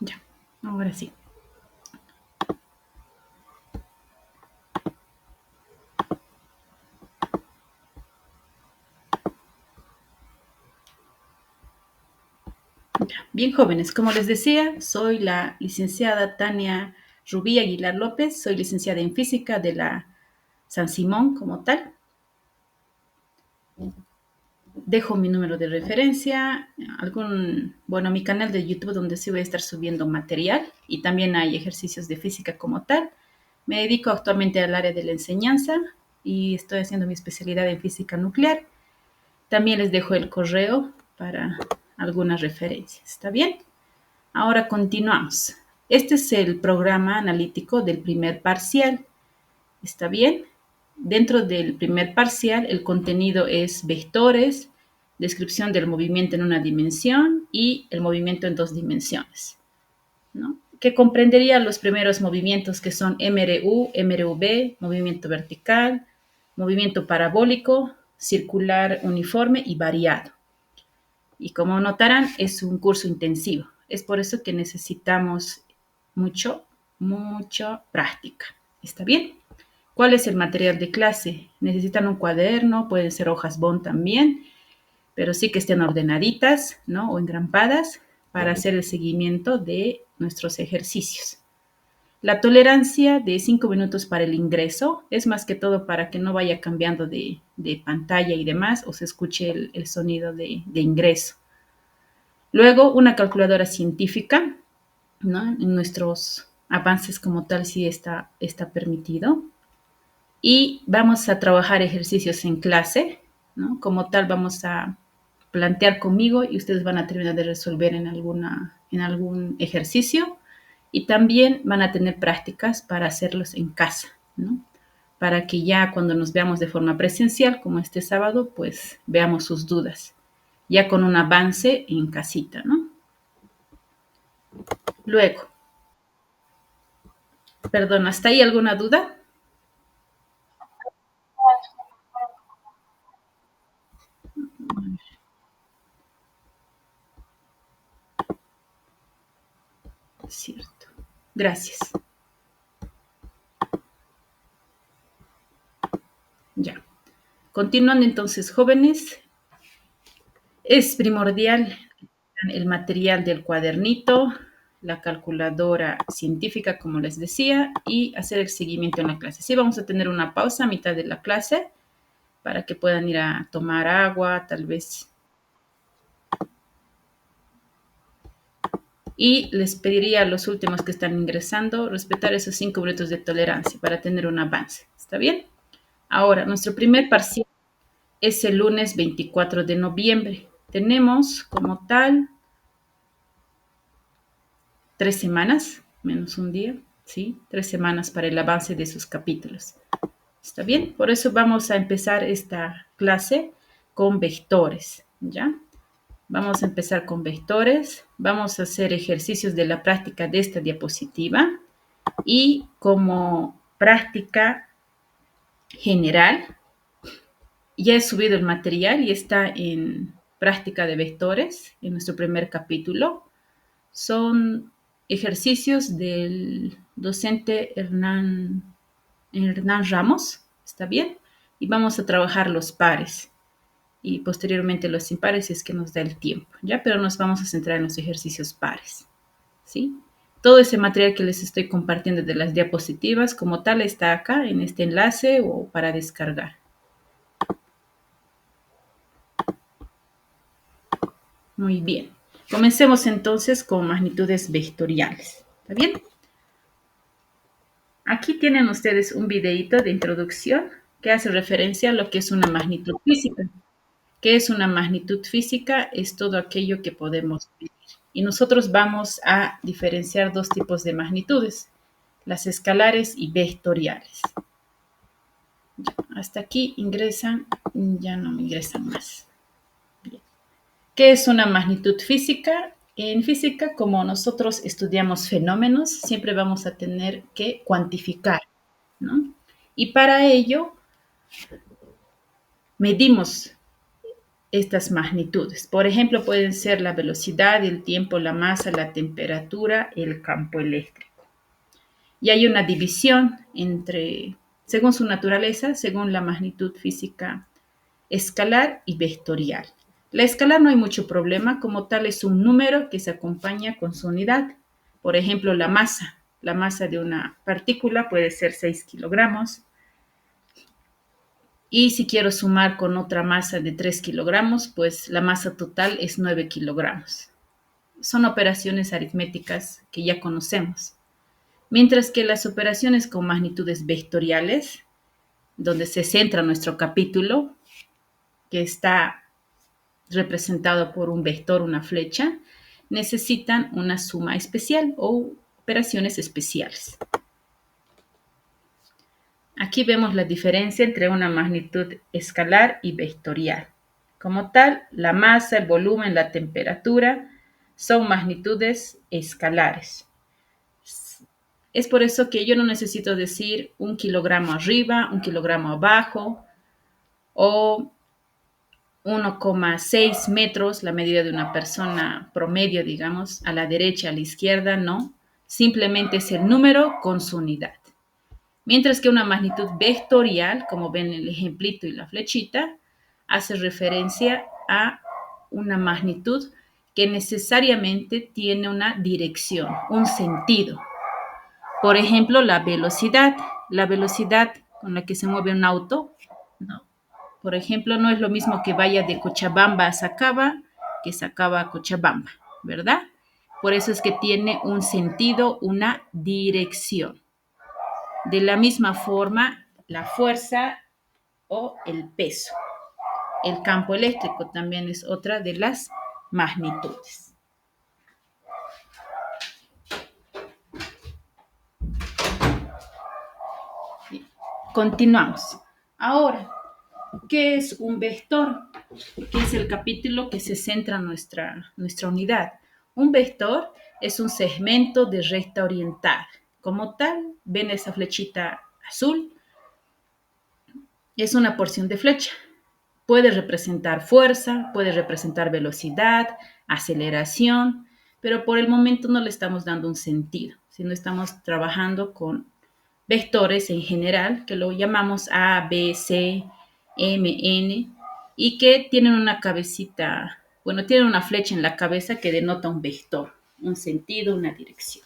Ya, ahora sí. Ya. Bien jóvenes, como les decía, soy la licenciada Tania Rubí Aguilar López, soy licenciada en física de la San Simón como tal. Dejo mi número de referencia, bueno, mi canal de YouTube donde sí voy a estar subiendo material y también hay ejercicios de física como tal. Me dedico actualmente al área de la enseñanza y estoy haciendo mi especialidad en física nuclear. También les dejo el correo para algunas referencias. ¿Está bien? Ahora continuamos. Este es el programa analítico del primer parcial. ¿Está bien? Dentro del primer parcial, el contenido es vectores, descripción del movimiento en una dimensión y el movimiento en dos dimensiones, ¿no? Que comprendería los primeros movimientos que son MRU, MRV, movimiento vertical, movimiento parabólico, circular uniforme y variado. Y como notarán, es un curso intensivo. Es por eso que necesitamos mucha práctica. ¿Está bien? ¿Cuál es el material de clase? Necesitan un cuaderno, pueden ser hojas bond también, pero sí que estén ordenaditas, ¿no? O engrampadas para hacer el seguimiento de nuestros ejercicios. La tolerancia de 5 minutos para el ingreso es más que todo para que no vaya cambiando de pantalla y demás o se escuche el sonido de ingreso. Luego, una calculadora científica, ¿no? En nuestros avances como tal sí está permitido. Y vamos a trabajar ejercicios en clase, ¿no? Como tal vamos a plantear conmigo y ustedes van a terminar de resolver en algún ejercicio y también van a tener prácticas para hacerlos en casa, ¿no? Para que ya cuando nos veamos de forma presencial, como este sábado, pues veamos sus dudas, ya con un avance en casita, ¿no? Luego, perdón, ¿hasta ahí alguna duda? Cierto. Gracias. Ya. Continuando entonces, jóvenes, es primordial el material del cuadernito, la calculadora científica, como les decía, y hacer el seguimiento en la clase. Sí, vamos a tener una pausa a mitad de la clase para que puedan ir a tomar agua, tal vez. Y les pediría a los últimos que están ingresando respetar esos 5 minutos de tolerancia para tener un avance. ¿Está bien? Ahora, nuestro primer parcial es el lunes 24 de noviembre. Tenemos como tal 3 semanas, menos un día, ¿sí? 3 semanas para el avance de sus capítulos. ¿Está bien? Por eso vamos a empezar esta clase con vectores, ¿ya? Vamos a empezar con vectores, vamos a hacer ejercicios de la práctica de esta diapositiva y como práctica general, ya he subido el material y está en práctica de vectores en nuestro primer capítulo. Son ejercicios del docente Hernán Ramos, ¿está bien? Y vamos a trabajar los pares y posteriormente los impares si es que nos da el tiempo, ¿ya? Pero nos vamos a centrar en los ejercicios pares, ¿sí? Todo ese material que les estoy compartiendo de las diapositivas como tal está acá en este enlace o para descargar. Muy bien. Comencemos entonces con magnitudes vectoriales, ¿está bien? Aquí tienen ustedes un videito de introducción que hace referencia a lo que es una magnitud física. ¿Qué es una magnitud física? Es todo aquello que podemos medir. Y nosotros vamos a diferenciar dos tipos de magnitudes, las escalares y vectoriales. Ya, hasta aquí ingresan, ya no me ingresan más. Bien. ¿Qué es una magnitud física? En física, como nosotros estudiamos fenómenos, siempre vamos a tener que cuantificar, ¿no? Y para ello medimos estas magnitudes. Por ejemplo, pueden ser la velocidad, el tiempo, la masa, la temperatura, el campo eléctrico. Y hay una división entre, según su naturaleza, según la magnitud física escalar y vectorial. La escalar no hay mucho problema, como tal es un número que se acompaña con su unidad. Por ejemplo, la masa. La masa de una partícula puede ser 6 kilogramos. Y si quiero sumar con otra masa de 3 kilogramos, pues la masa total es 9 kilogramos. Son operaciones aritméticas que ya conocemos. Mientras que las operaciones con magnitudes vectoriales, donde se centra nuestro capítulo, que está representado por un vector, una flecha, necesitan una suma especial o operaciones especiales. Aquí vemos la diferencia entre una magnitud escalar y vectorial. Como tal, la masa, el volumen, la temperatura son magnitudes escalares. Es por eso que yo no necesito decir 1 kilogramo arriba, 1 kilogramo abajo o 1,6 metros, la medida de una persona promedio, digamos, a la derecha, a la izquierda, no. Simplemente es el número con su unidad. Mientras que una magnitud vectorial, como ven el ejemplito y la flechita, hace referencia a una magnitud que necesariamente tiene una dirección, un sentido. Por ejemplo, la velocidad con la que se mueve un auto, no. Por ejemplo, no es lo mismo que vaya de Cochabamba a Sacaba que Sacaba a Cochabamba, ¿verdad? Por eso es que tiene un sentido, una dirección. De la misma forma, la fuerza o el peso. El campo eléctrico también es otra de las magnitudes. Bien, continuamos. Ahora, ¿qué es un vector? Que es el capítulo que se centra en nuestra unidad. Un vector es un segmento de recta orientada. Como tal, ven esa flechita azul, es una porción de flecha. Puede representar fuerza, puede representar velocidad, aceleración, pero por el momento no le estamos dando un sentido, sino estamos trabajando con vectores en general, que lo llamamos A, B, C, M, N, y que tienen una cabecita, bueno, tienen una flecha en la cabeza que denota un vector, un sentido, una dirección.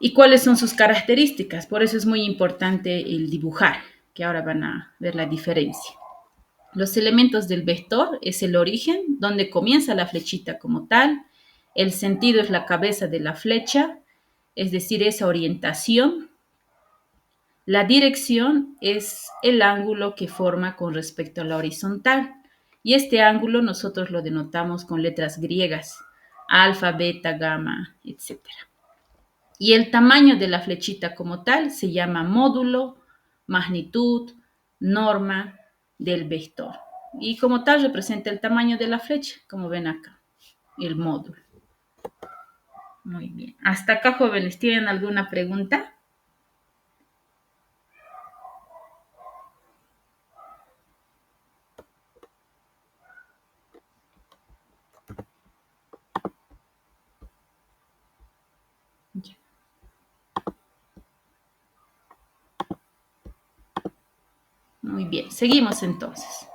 ¿Y cuáles son sus características? Por eso es muy importante el dibujar, que ahora van a ver la diferencia. Los elementos del vector es el origen, donde comienza la flechita como tal. El sentido es la cabeza de la flecha, es decir, esa orientación. La dirección es el ángulo que forma con respecto a la horizontal. Y este ángulo nosotros lo denotamos con letras griegas, alfa, beta, gamma, etc. Y el tamaño de la flechita como tal se llama módulo, magnitud, norma del vector. Y como tal representa el tamaño de la flecha, como ven acá, el módulo. Muy bien. Hasta acá, jóvenes, ¿tienen alguna pregunta? Ya. Muy bien, seguimos entonces.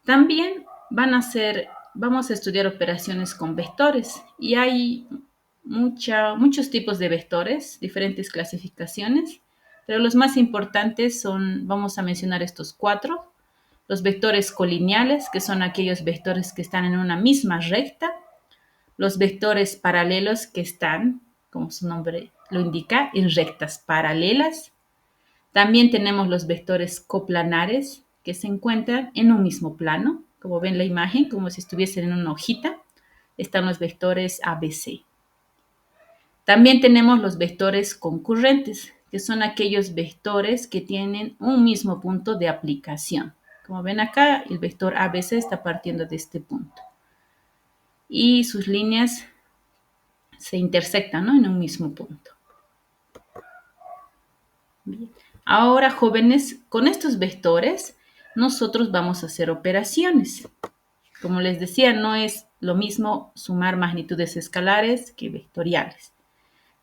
También vamos a estudiar operaciones con vectores y hay muchos tipos de vectores, diferentes clasificaciones, pero los más importantes son, vamos a mencionar estos cuatro: los vectores colineales, que son aquellos vectores que están en una misma recta; los vectores paralelos, que están, como su nombre lo indica, en rectas paralelas. También tenemos los vectores coplanares, que se encuentran en un mismo plano, como ven la imagen, como si estuviesen en una hojita. Están los vectores ABC. También tenemos los vectores concurrentes, que son aquellos vectores que tienen un mismo punto de aplicación. Como ven acá, el vector ABC está partiendo de este punto. Y sus líneas se intersectan, ¿no?, en un mismo punto. Bien. Ahora, jóvenes, con estos vectores nosotros vamos a hacer operaciones. Como les decía, no es lo mismo sumar magnitudes escalares que vectoriales.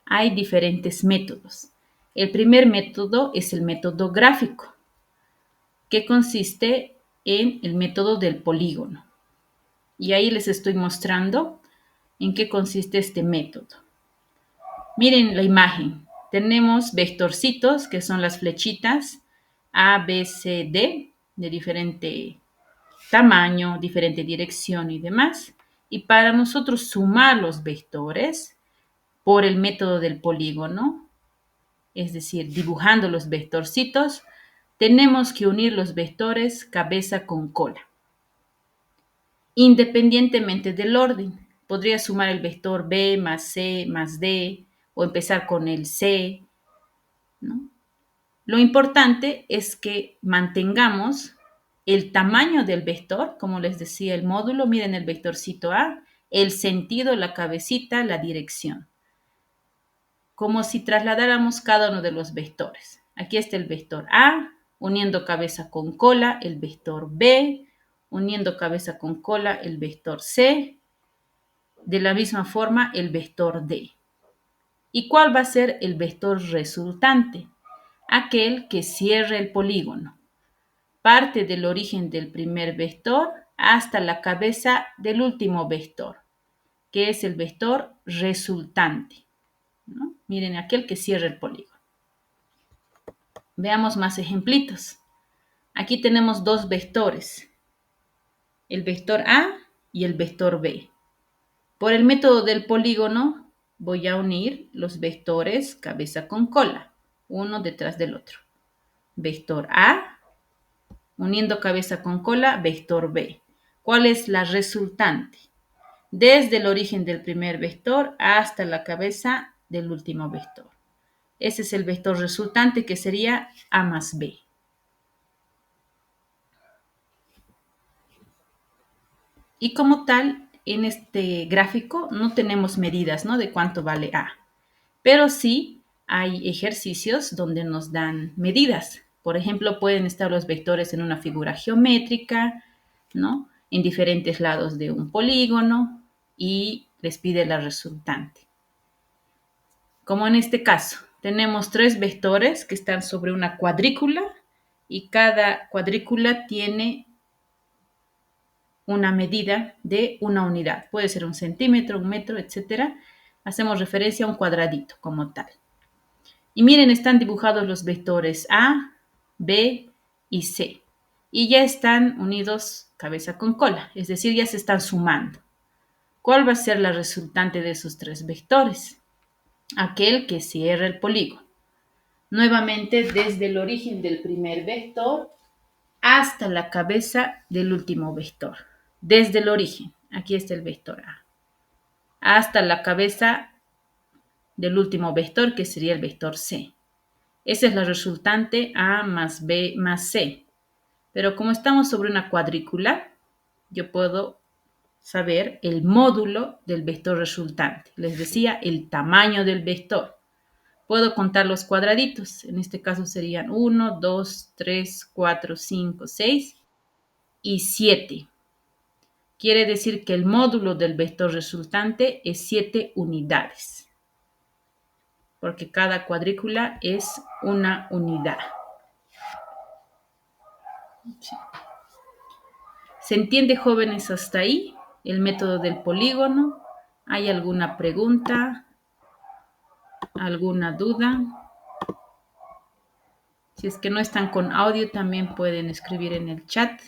Hay diferentes métodos. El primer método es el método gráfico, que consiste en el método del polígono. Y ahí les estoy mostrando en qué consiste este método. Miren la imagen. Tenemos vectorcitos, que son las flechitas A, B, C, D, de diferente tamaño, diferente dirección y demás. Y para nosotros sumar los vectores por el método del polígono, es decir, dibujando los vectorcitos, tenemos que unir los vectores cabeza con cola, independientemente del orden. Podría sumar el vector B más C más D o empezar con el C, ¿no? Lo importante es que mantengamos el tamaño del vector, como les decía el módulo, miren el vectorcito A, el sentido, la cabecita, la dirección, como si trasladáramos cada uno de los vectores. Aquí está el vector A, uniendo cabeza con cola, el vector B, uniendo cabeza con cola, el vector C, de la misma forma el vector D. ¿Y cuál va a ser el vector resultante? Aquel que cierre el polígono. Parte del origen del primer vector hasta la cabeza del último vector, que es el vector resultante, ¿no? Miren, aquel que cierra el polígono. Veamos más ejemplitos. Aquí tenemos dos vectores, el vector A y el vector B. Por el método del polígono voy a unir los vectores cabeza con cola, uno detrás del otro. Vector A, uniendo cabeza con cola, vector B. ¿Cuál es la resultante? Desde el origen del primer vector hasta la cabeza del último vector. Ese es el vector resultante, que sería A más B. Y como tal, en este gráfico no tenemos medidas, ¿no?, de cuánto vale A. Pero sí hay ejercicios donde nos dan medidas. Por ejemplo, pueden estar los vectores en una figura geométrica, ¿no?, en diferentes lados de un polígono, y les pide la resultante. Como en este caso, tenemos tres vectores que están sobre una cuadrícula y cada cuadrícula tiene una medida de una unidad. Puede ser un centímetro, un metro, etc. Hacemos referencia a un cuadradito como tal. Y miren, están dibujados los vectores A, B y C. Y ya están unidos cabeza con cola, es decir, ya se están sumando. ¿Cuál va a ser la resultante de esos tres vectores? Aquel que cierra el polígono. Nuevamente, desde el origen del primer vector hasta la cabeza del último vector. Desde el origen, aquí está el vector A, hasta la cabeza del último vector, que sería el vector C. Esa es la resultante A más B más C. Pero como estamos sobre una cuadrícula, yo puedo saber el módulo del vector resultante. Les decía, el tamaño del vector. Puedo contar los cuadraditos. En este caso serían 1, 2, 3, 4, 5, 6 y 7. Quiere decir que el módulo del vector resultante es 7 unidades, porque cada cuadrícula es una unidad. Sí. ¿Se entiende, jóvenes, hasta ahí? El método del polígono. ¿Hay alguna pregunta? ¿Alguna duda? Si es que no están con audio, también pueden escribir en el chat.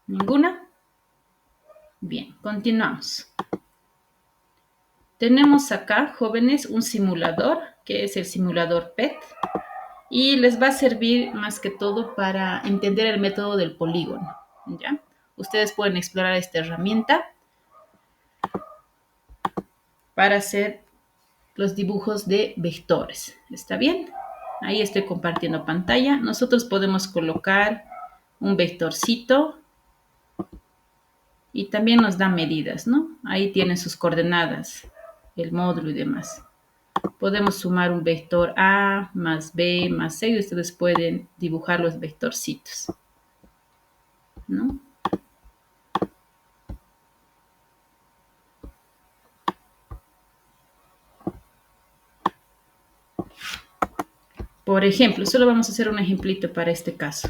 ¿Ninguna? Bien, continuamos. Tenemos acá, jóvenes, un simulador, que es el simulador PET, y les va a servir más que todo para entender el método del polígono, ¿ya? Ustedes pueden explorar esta herramienta para hacer los dibujos de vectores. ¿Está bien? Ahí estoy compartiendo pantalla. Nosotros podemos colocar un vectorcito Y también nos da medidas, ¿no? Ahí tienen sus coordenadas, el módulo y demás. Podemos sumar un vector A más B más C y ustedes pueden dibujar los vectorcitos, ¿no? Por ejemplo, solo vamos a hacer un ejemplito para este caso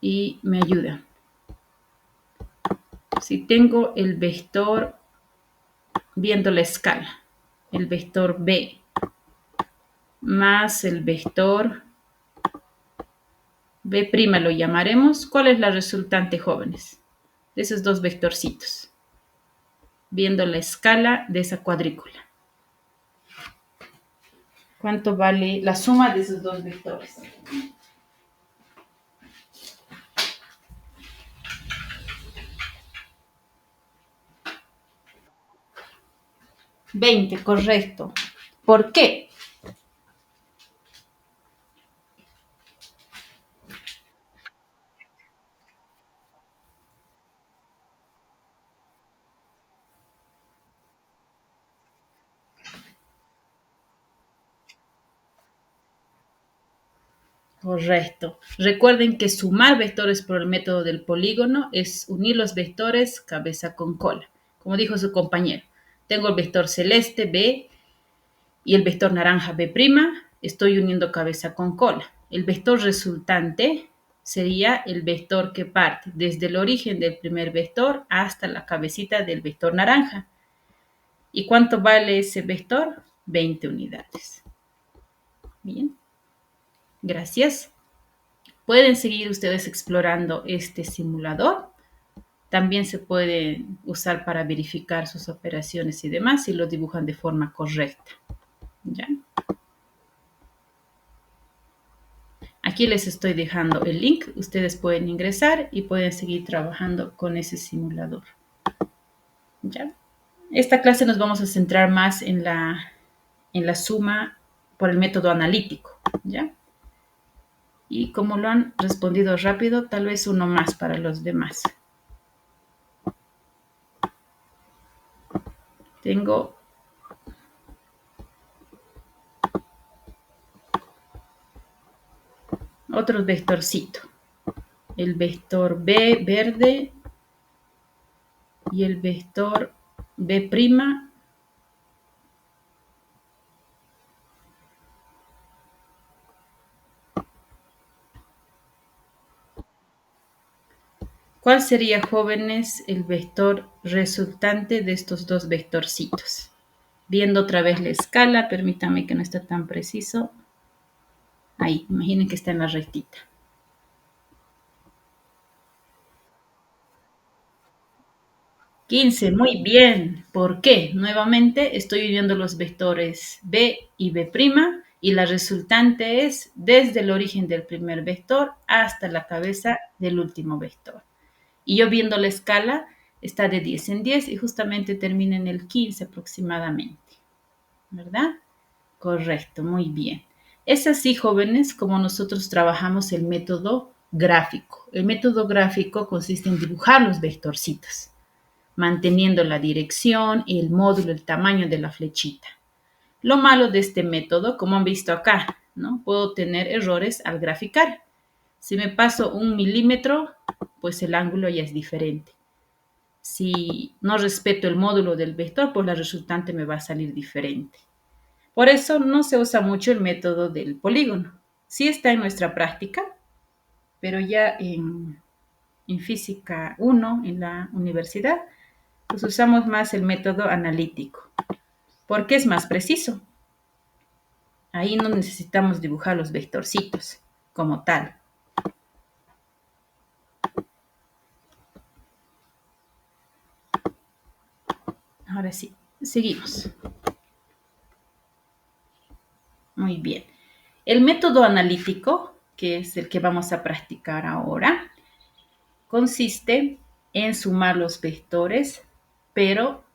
y me ayuda. Si tengo el vector, viendo la escala, el vector B más el vector B' lo llamaremos. ¿Cuál es la resultante, jóvenes? De esos dos vectorcitos, viendo la escala de esa cuadrícula. ¿Cuánto vale la suma de esos dos vectores? 20, correcto. ¿Por qué? Correcto. Recuerden que sumar vectores por el método del polígono es unir los vectores cabeza con cola. Como dijo su compañero, tengo el vector celeste B y el vector naranja B', estoy uniendo cabeza con cola. El vector resultante sería el vector que parte desde el origen del primer vector hasta la cabecita del vector naranja. ¿Y cuánto vale ese vector? 20 unidades. Bien, gracias. Pueden seguir ustedes explorando este simulador. También se puede usar para verificar sus operaciones y demás si lo dibujan de forma correcta. ¿Ya? Aquí les estoy dejando el link. Ustedes pueden ingresar y pueden seguir trabajando con ese simulador. ¿Ya? Esta clase nos vamos a centrar más en la suma por el método analítico. ¿Ya? Y como lo han respondido rápido, tal vez uno más para los demás. Tengo otro vectorcito. El vector B verde y el vector B'. ¿Cuál sería, jóvenes, el vector resultante de estos dos vectorcitos? Viendo otra vez la escala, permítame que no está tan preciso. Ahí, imaginen que está en la rectita. 15, muy bien. ¿Por qué? Nuevamente estoy uniendo los vectores B y B' y la resultante es desde el origen del primer vector hasta la cabeza del último vector. Y yo viendo la escala, está de 10 en 10 y justamente termina en el 15 aproximadamente. ¿Verdad? Correcto, muy bien. Es así, jóvenes, como nosotros trabajamos el método gráfico. El método gráfico consiste en dibujar los vectorcitos, manteniendo la dirección, el módulo, el tamaño de la flechita. Lo malo de este método, como han visto acá, ¿no? Puedo tener errores al graficar. Si me paso 1 milímetro, pues el ángulo ya es diferente. Si no respeto el módulo del vector, pues la resultante me va a salir diferente. Por eso no se usa mucho el método del polígono. Sí está en nuestra práctica, pero ya en física 1, en la universidad, pues usamos más el método analítico, porque es más preciso. Ahí no necesitamos dibujar los vectorcitos como tal. Ahora sí, seguimos. Muy bien. El método analítico, que es el que vamos a practicar ahora, consiste en sumar los vectores, pero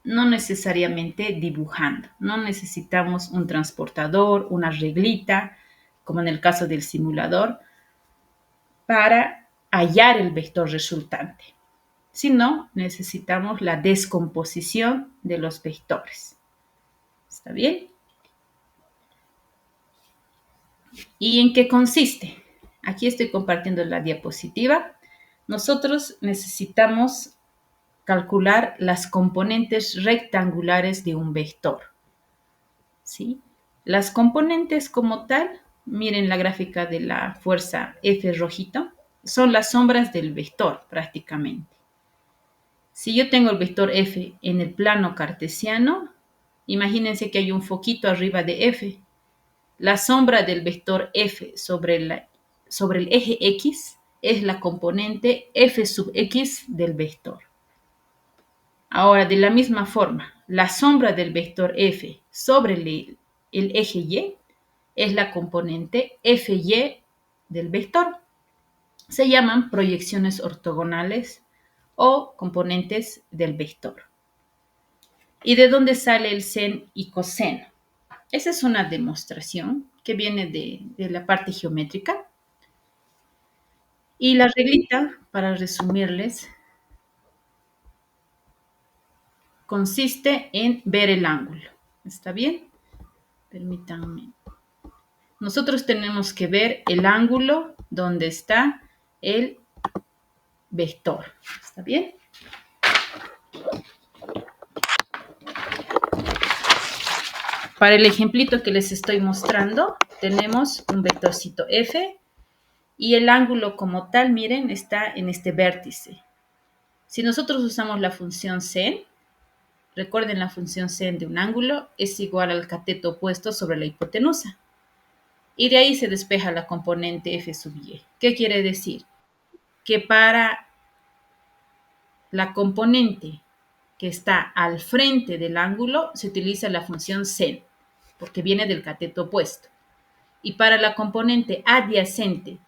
no necesariamente dibujando. No necesitamos un transportador, una reglita, como en el caso del simulador, para hallar el vector resultante. Si no, necesitamos la descomposición de los vectores. ¿Está bien? ¿Y en qué consiste? Aquí estoy compartiendo la diapositiva. Nosotros necesitamos calcular las componentes rectangulares de un vector. ¿Sí? Las componentes como tal, miren la gráfica de la fuerza F rojito, son las sombras del vector prácticamente. Si yo tengo el vector F en el plano cartesiano, imagínense que hay un foquito arriba de F. La sombra del vector F sobre el eje X es la componente F sub X del vector. Ahora, de la misma forma, la sombra del vector F sobre el eje Y es la componente Fy del vector. Se llaman proyecciones ortogonales o componentes del vector. ¿Y de dónde sale el sen y coseno? Esa es una demostración que viene de la parte geométrica. Y la reglita, para resumirles, consiste en ver el ángulo. ¿Está bien? Permítanme. Nosotros tenemos que ver el ángulo donde está el vector. ¿Está bien? Para el ejemplito que les estoy mostrando, tenemos un vectorcito F y el ángulo como tal, miren, está en este vértice. Si nosotros usamos la función sen, recuerden la función sen de un ángulo es igual al cateto opuesto sobre la hipotenusa. Y de ahí se despeja la componente F sub y. ¿Qué quiere decir? Que para la componente que está al frente del ángulo se utiliza la función sen, porque viene del cateto opuesto. Y para la componente adyacente,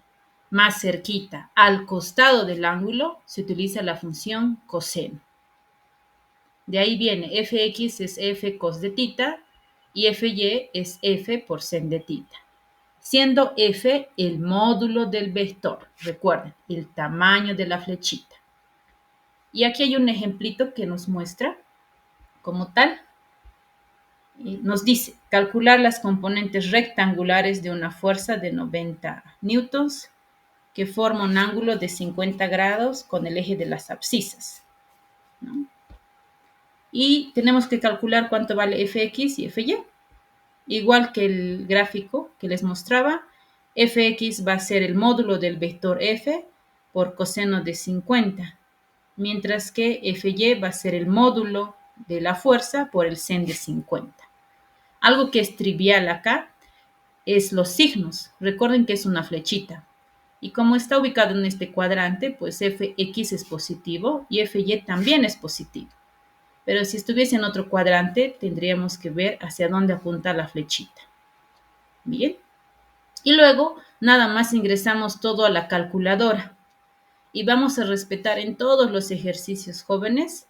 más cerquita, al costado del ángulo, se utiliza la función coseno. De ahí viene fx es f cos de tita y fy es f por sen de tita, siendo f el módulo del vector, recuerden, el tamaño de la flechita. Y aquí hay un ejemplito que nos muestra como tal. Nos dice calcular las componentes rectangulares de una fuerza de 90 newtons que forma un ángulo de 50 grados con el eje de las abscisas, ¿no? Y tenemos que calcular cuánto vale fx y fy. Igual que el gráfico que les mostraba, fx va a ser el módulo del vector f por coseno de 50, mientras que fy va a ser el módulo de la fuerza por el sen de 50. Algo que es trivial acá es los signos. Recuerden que es una flechita. Y como está ubicado en este cuadrante, pues fx es positivo y fy también es positivo. Pero si estuviese en otro cuadrante, tendríamos que ver hacia dónde apunta la flechita. Bien. Y luego, nada más ingresamos todo a la calculadora. Y vamos a respetar en todos los ejercicios jóvenes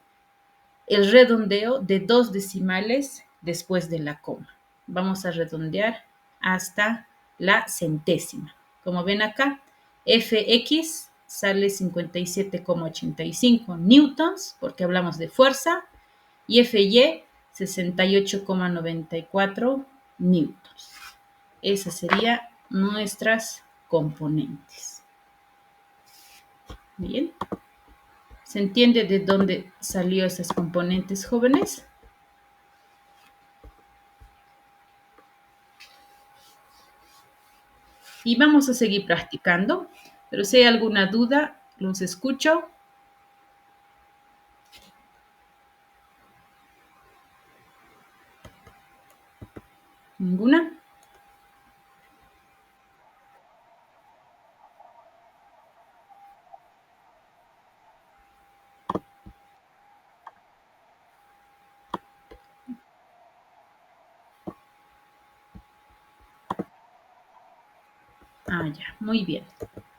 el redondeo de 2 decimales después de la coma. Vamos a redondear hasta la centésima. Como ven acá, fx sale 57,85 newtons, porque hablamos de fuerza, y fy 68,94 newtons. Esas serían nuestras componentes. Bien. ¿Se entiende de dónde salió esas componentes, jóvenes? Y vamos a seguir practicando, pero si hay alguna duda, los escucho. ¿Ninguna? Ah, ya, muy bien.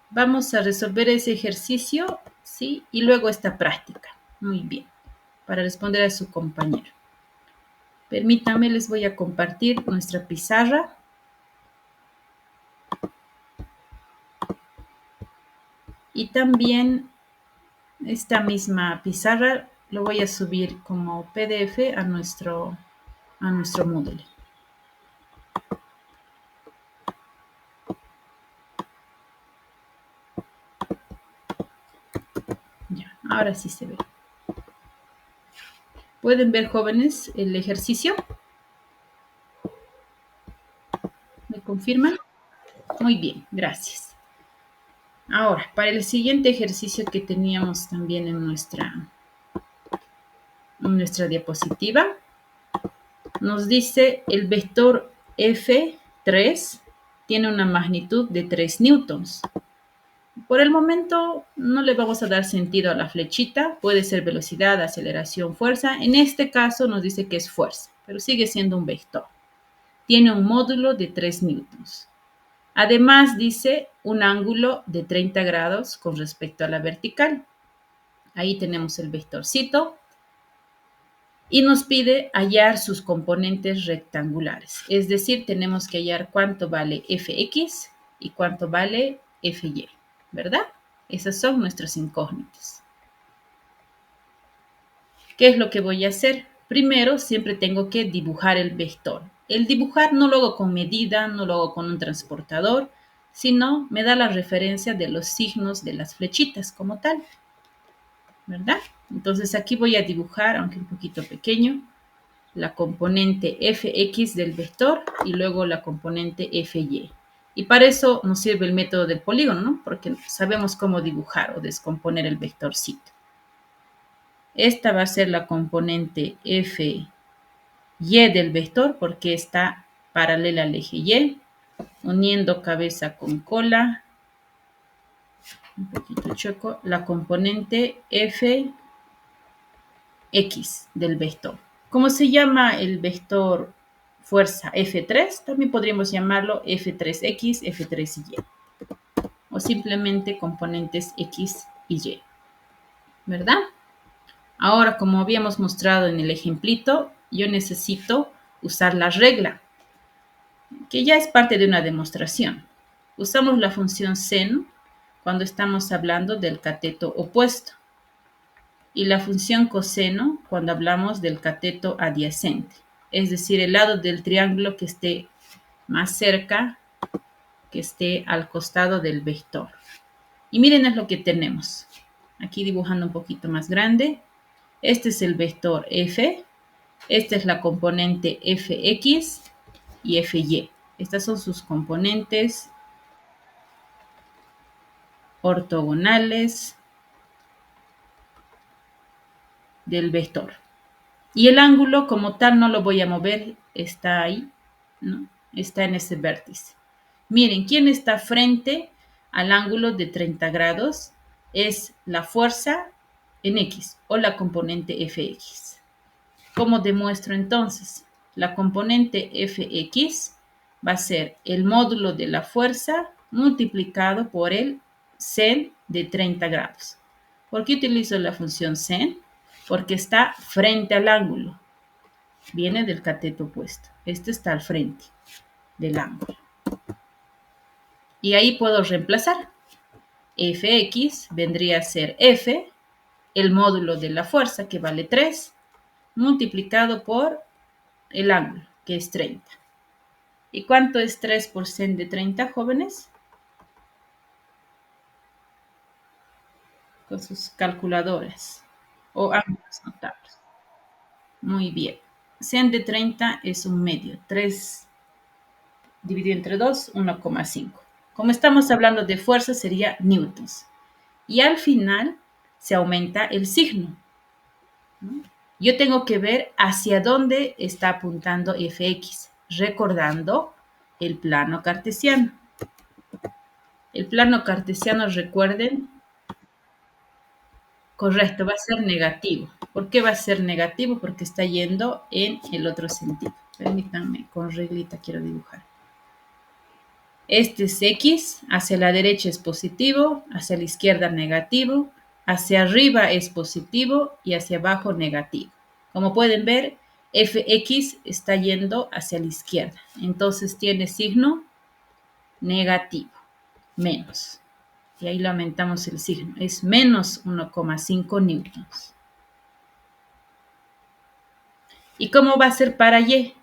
Vamos a resolver ese ejercicio, ¿sí? Y luego esta práctica. Muy bien. Para responder a su compañero. Permítanme, les voy a compartir nuestra pizarra. Y también esta misma pizarra lo voy a subir como PDF a nuestro Moodle. Ya, ahora sí se ve. ¿Pueden ver, jóvenes, el ejercicio? ¿Me confirman? Muy bien, gracias. Ahora, para el siguiente ejercicio que teníamos también en nuestra diapositiva, nos dice el vector F3 tiene una magnitud de 3 newtons. Por el momento no le vamos a dar sentido a la flechita, puede ser velocidad, aceleración, fuerza. En este caso nos dice que es fuerza, pero sigue siendo un vector. Tiene un módulo de 3 newtons. Además dice un ángulo de 30 grados con respecto a la vertical. Ahí tenemos el vectorcito. Y nos pide hallar sus componentes rectangulares. Es decir, tenemos que hallar cuánto vale Fx y cuánto vale Fy, ¿verdad? Esas son nuestras incógnitas. ¿Qué es lo que voy a hacer? Primero, siempre tengo que dibujar el vector. El dibujar no lo hago con medida, no lo hago con un transportador, sino me da la referencia de los signos de las flechitas como tal, ¿verdad? Entonces aquí voy a dibujar, aunque un poquito pequeño, la componente Fx del vector y luego la componente Fy. Y para eso nos sirve el método del polígono, ¿no? Porque sabemos cómo dibujar o descomponer el vectorcito. Esta va a ser la componente Fy del vector porque está paralela al eje Y, uniendo cabeza con cola, un poquito chueco, la componente Fx del vector. ¿Cómo se llama el vector fuerza F3? También podríamos llamarlo F3X, F3Y. O simplemente componentes X y Y. ¿Verdad? Ahora, como habíamos mostrado en el ejemplito, yo necesito usar la regla, que ya es parte de una demostración. Usamos la función seno cuando estamos hablando del cateto opuesto y la función coseno cuando hablamos del cateto adyacente, es decir, el lado del triángulo que esté más cerca, que esté al costado del vector. Y miren es lo que tenemos. Aquí dibujando un poquito más grande. Este es el vector F, esta es la componente Fx y Fy. Estas son sus componentes ortogonales del vector. Y el ángulo como tal no lo voy a mover, está ahí, ¿no? Está en ese vértice. Miren, ¿quién está frente al ángulo de 30 grados? Es la fuerza en X o la componente Fx. ¿Cómo demuestro entonces? La componente Fx va a ser el módulo de la fuerza multiplicado por el sen de 30 grados. ¿Por qué utilizo la función sen? Porque está frente al ángulo. Viene del cateto opuesto. Este está al frente del ángulo. Y ahí puedo reemplazar. Fx vendría a ser F, el módulo de la fuerza, que vale 3, multiplicado por el ángulo, que es 30. ¿Y cuánto es 3 por sen de 30, jóvenes? Con sus calculadoras o ángulos notables. Muy bien. Sen de 30 es un medio. 3 dividido entre 2, 1,5. Como estamos hablando de fuerza, sería newtons. Y al final se aumenta el signo, ¿no? Yo tengo que ver hacia dónde está apuntando Fx, recordando el plano cartesiano. El plano cartesiano, recuerden, correcto, va a ser negativo. ¿Por qué va a ser negativo? Porque está yendo en el otro sentido. Permítanme, con reglita quiero dibujar. Este es X, hacia la derecha es positivo, hacia la izquierda negativo, hacia arriba es positivo y hacia abajo negativo. Como pueden ver, Fx está yendo hacia la izquierda, entonces tiene signo negativo, menos. y ahí le aumentamos el signo. Es menos 1,5 newtons. ¿Y cómo va a ser para Y?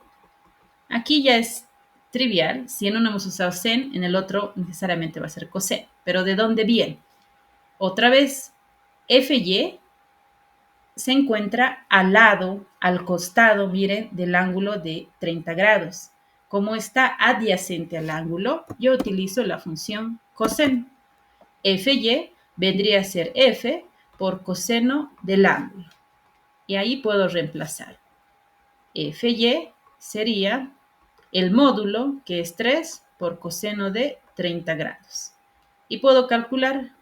Aquí ya es trivial. Si en uno hemos usado sen, en el otro necesariamente va a ser cosen. Pero ¿de dónde viene? Otra vez, FY se encuentra al lado, al costado, miren, del ángulo de 30 grados. Como está adyacente al ángulo, yo utilizo la función coseno. FY vendría a ser F por coseno del ángulo. Y ahí puedo reemplazar. FY sería el módulo, que es 3 por coseno de 30 grados. Y puedo calcular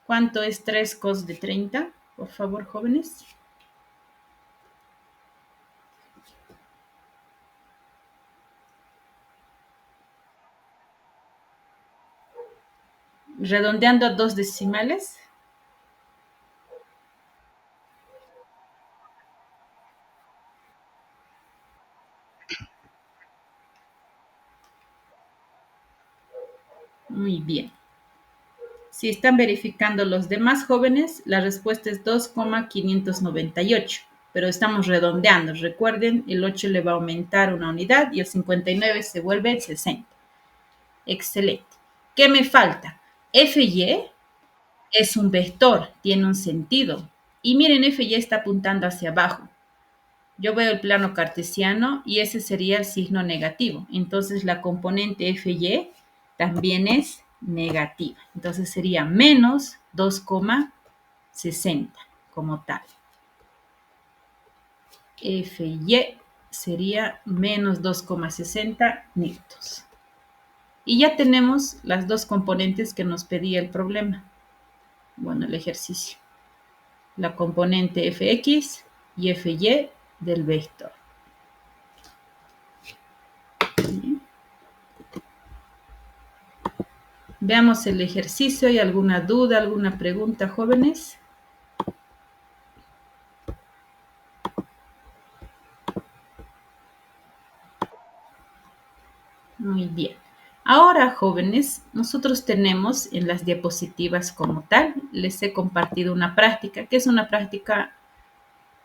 cuánto es 3 cos de 30, por favor, jóvenes. Redondeando a 2 decimales. Muy bien. Si están verificando los demás jóvenes, la respuesta es 2,598, pero estamos redondeando. Recuerden, el 8 le va a aumentar una unidad y el 59 se vuelve 60. Excelente. ¿Qué me falta? FY es un vector, tiene un sentido. Y miren, FY está apuntando hacia abajo. Yo veo el plano cartesiano y ese sería el signo negativo. Entonces la componente FY también es negativa. Entonces sería menos 2,60 como tal. FY sería menos 2,60 newtons. Y ya tenemos las dos componentes que nos pedía el problema. Bueno, el ejercicio. La componente Fx y Fy del vector. Veamos el ejercicio. ¿Hay alguna duda, alguna pregunta, jóvenes? Muy bien. Ahora, jóvenes, nosotros tenemos en las diapositivas como tal, les he compartido una práctica, que es una práctica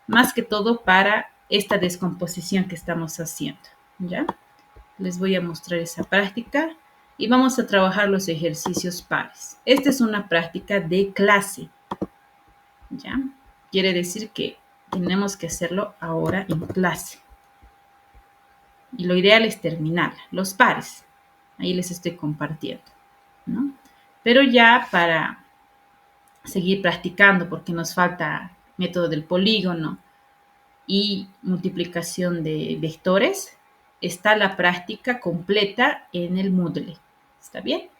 más que todo para esta descomposición que estamos haciendo, ¿ya? Les voy a mostrar esa práctica y vamos a trabajar los ejercicios pares. Esta es una práctica de clase, ¿ya? Quiere decir que tenemos que hacerlo ahora en clase. Y lo ideal es terminar los pares. Ahí les estoy compartiendo, ¿no? Pero ya para seguir practicando, porque nos falta método del polígono y multiplicación de vectores, está la práctica completa en el Moodle. ¿Está bien?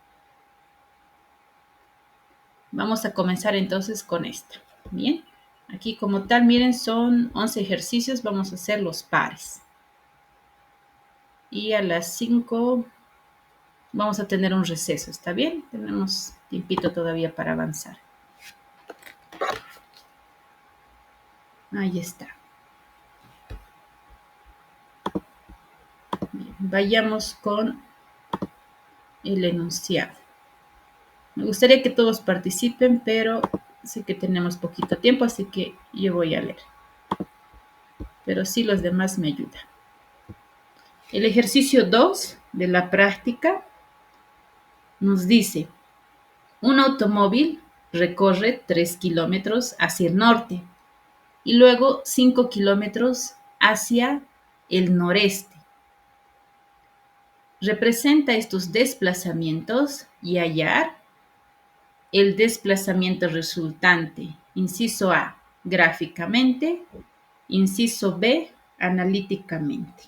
Vamos a comenzar entonces con esta. Bien, aquí como tal, miren, son 11 ejercicios. Vamos a hacer los pares. Y a las 5 vamos a tener un receso. ¿Está bien? Tenemos tiempito todavía para avanzar. Ahí está. Bien, vayamos con el enunciado. Me gustaría que todos participen, pero sé que tenemos poquito tiempo, así que yo voy a leer. Pero sí los demás me ayudan. El ejercicio 2 de la práctica nos dice, un automóvil recorre 3 kilómetros hacia el norte y luego 5 kilómetros hacia el noreste. Representa estos desplazamientos y hallar el desplazamiento resultante. Inciso A, gráficamente. Inciso B, analíticamente.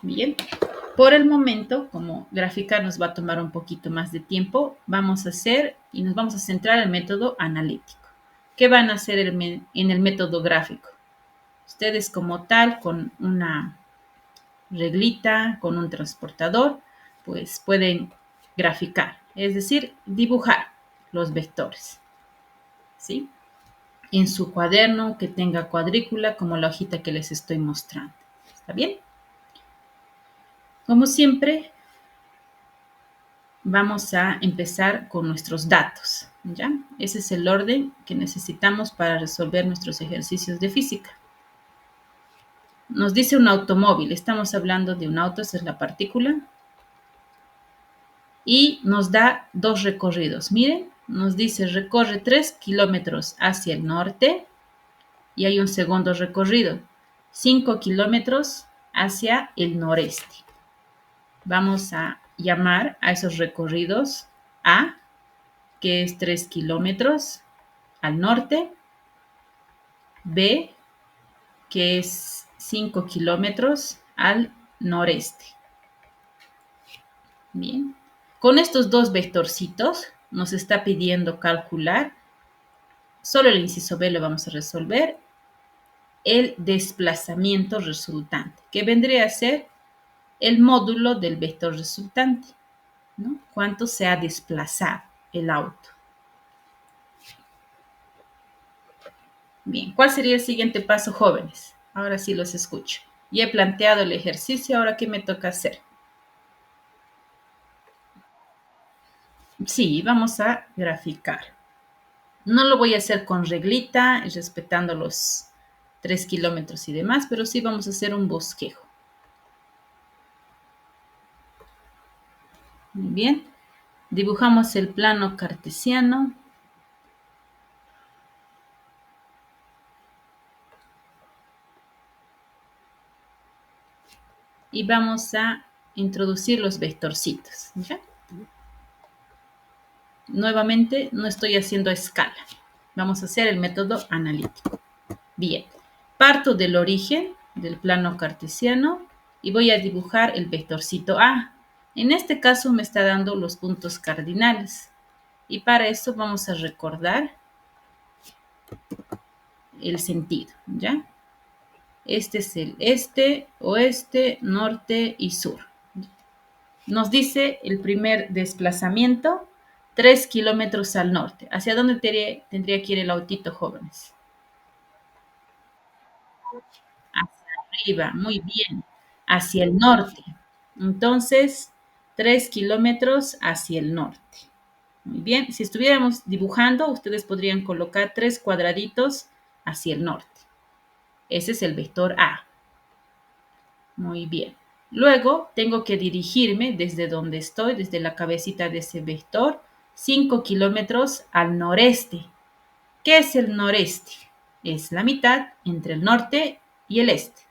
Bien, por el momento, como graficar nos va a tomar un poquito más de tiempo, vamos a hacer y nos vamos a centrar en el método analítico. ¿Qué van a hacer en el método gráfico? Ustedes como tal, con una reglita, con un transportador, pues pueden graficar, es decir, dibujar los vectores, ¿sí? En su cuaderno que tenga cuadrícula como la hojita que les estoy mostrando. ¿Está bien? Como siempre, vamos a empezar con nuestros datos, ¿ya? Ese es el orden que necesitamos para resolver nuestros ejercicios de física. Nos dice un automóvil, estamos hablando de un auto, esa es la partícula, y nos da dos recorridos. Miren, nos dice recorre 3 kilómetros hacia el norte y hay un segundo recorrido, 5 kilómetros hacia el noreste. Vamos a llamar a esos recorridos A, que es 3 kilómetros al norte, B, que es 5 kilómetros al noreste. Bien, con estos dos vectorcitos nos está pidiendo calcular, solo el inciso B lo vamos a resolver, el desplazamiento resultante, que vendría a ser el módulo del vector resultante, ¿no? ¿Cuánto se ha desplazado el auto? Bien, ¿cuál sería el siguiente paso, jóvenes? Ahora sí los escucho. Ya he planteado el ejercicio, ahora ¿qué me toca hacer? Sí, vamos a graficar. No lo voy a hacer con reglita, respetando los 3 kilómetros y demás, pero sí vamos a hacer un bosquejo. Muy bien. Dibujamos el plano cartesiano. Y vamos a introducir los vectorcitos, ¿ya? Nuevamente, no estoy haciendo a escala. Vamos a hacer el método analítico. Bien, parto del origen del plano cartesiano y voy a dibujar el vectorcito A. En este caso me está dando los puntos cardinales. Y para eso vamos a recordar el sentido, ¿ya? Este es el este, oeste, norte y sur. Nos dice el primer desplazamiento, 3 kilómetros al norte. ¿Hacia dónde tendría que ir el autito, jóvenes? Hacia arriba, muy bien. Hacia el norte. Entonces, 3 kilómetros hacia el norte. Muy bien. Si estuviéramos dibujando, ustedes podrían colocar 3 cuadraditos hacia el norte. Ese es el vector A. Muy bien. Luego tengo que dirigirme desde donde estoy, desde la cabecita de ese vector, 5 kilómetros al noreste. ¿Qué es el noreste? Es la mitad entre el norte y el este.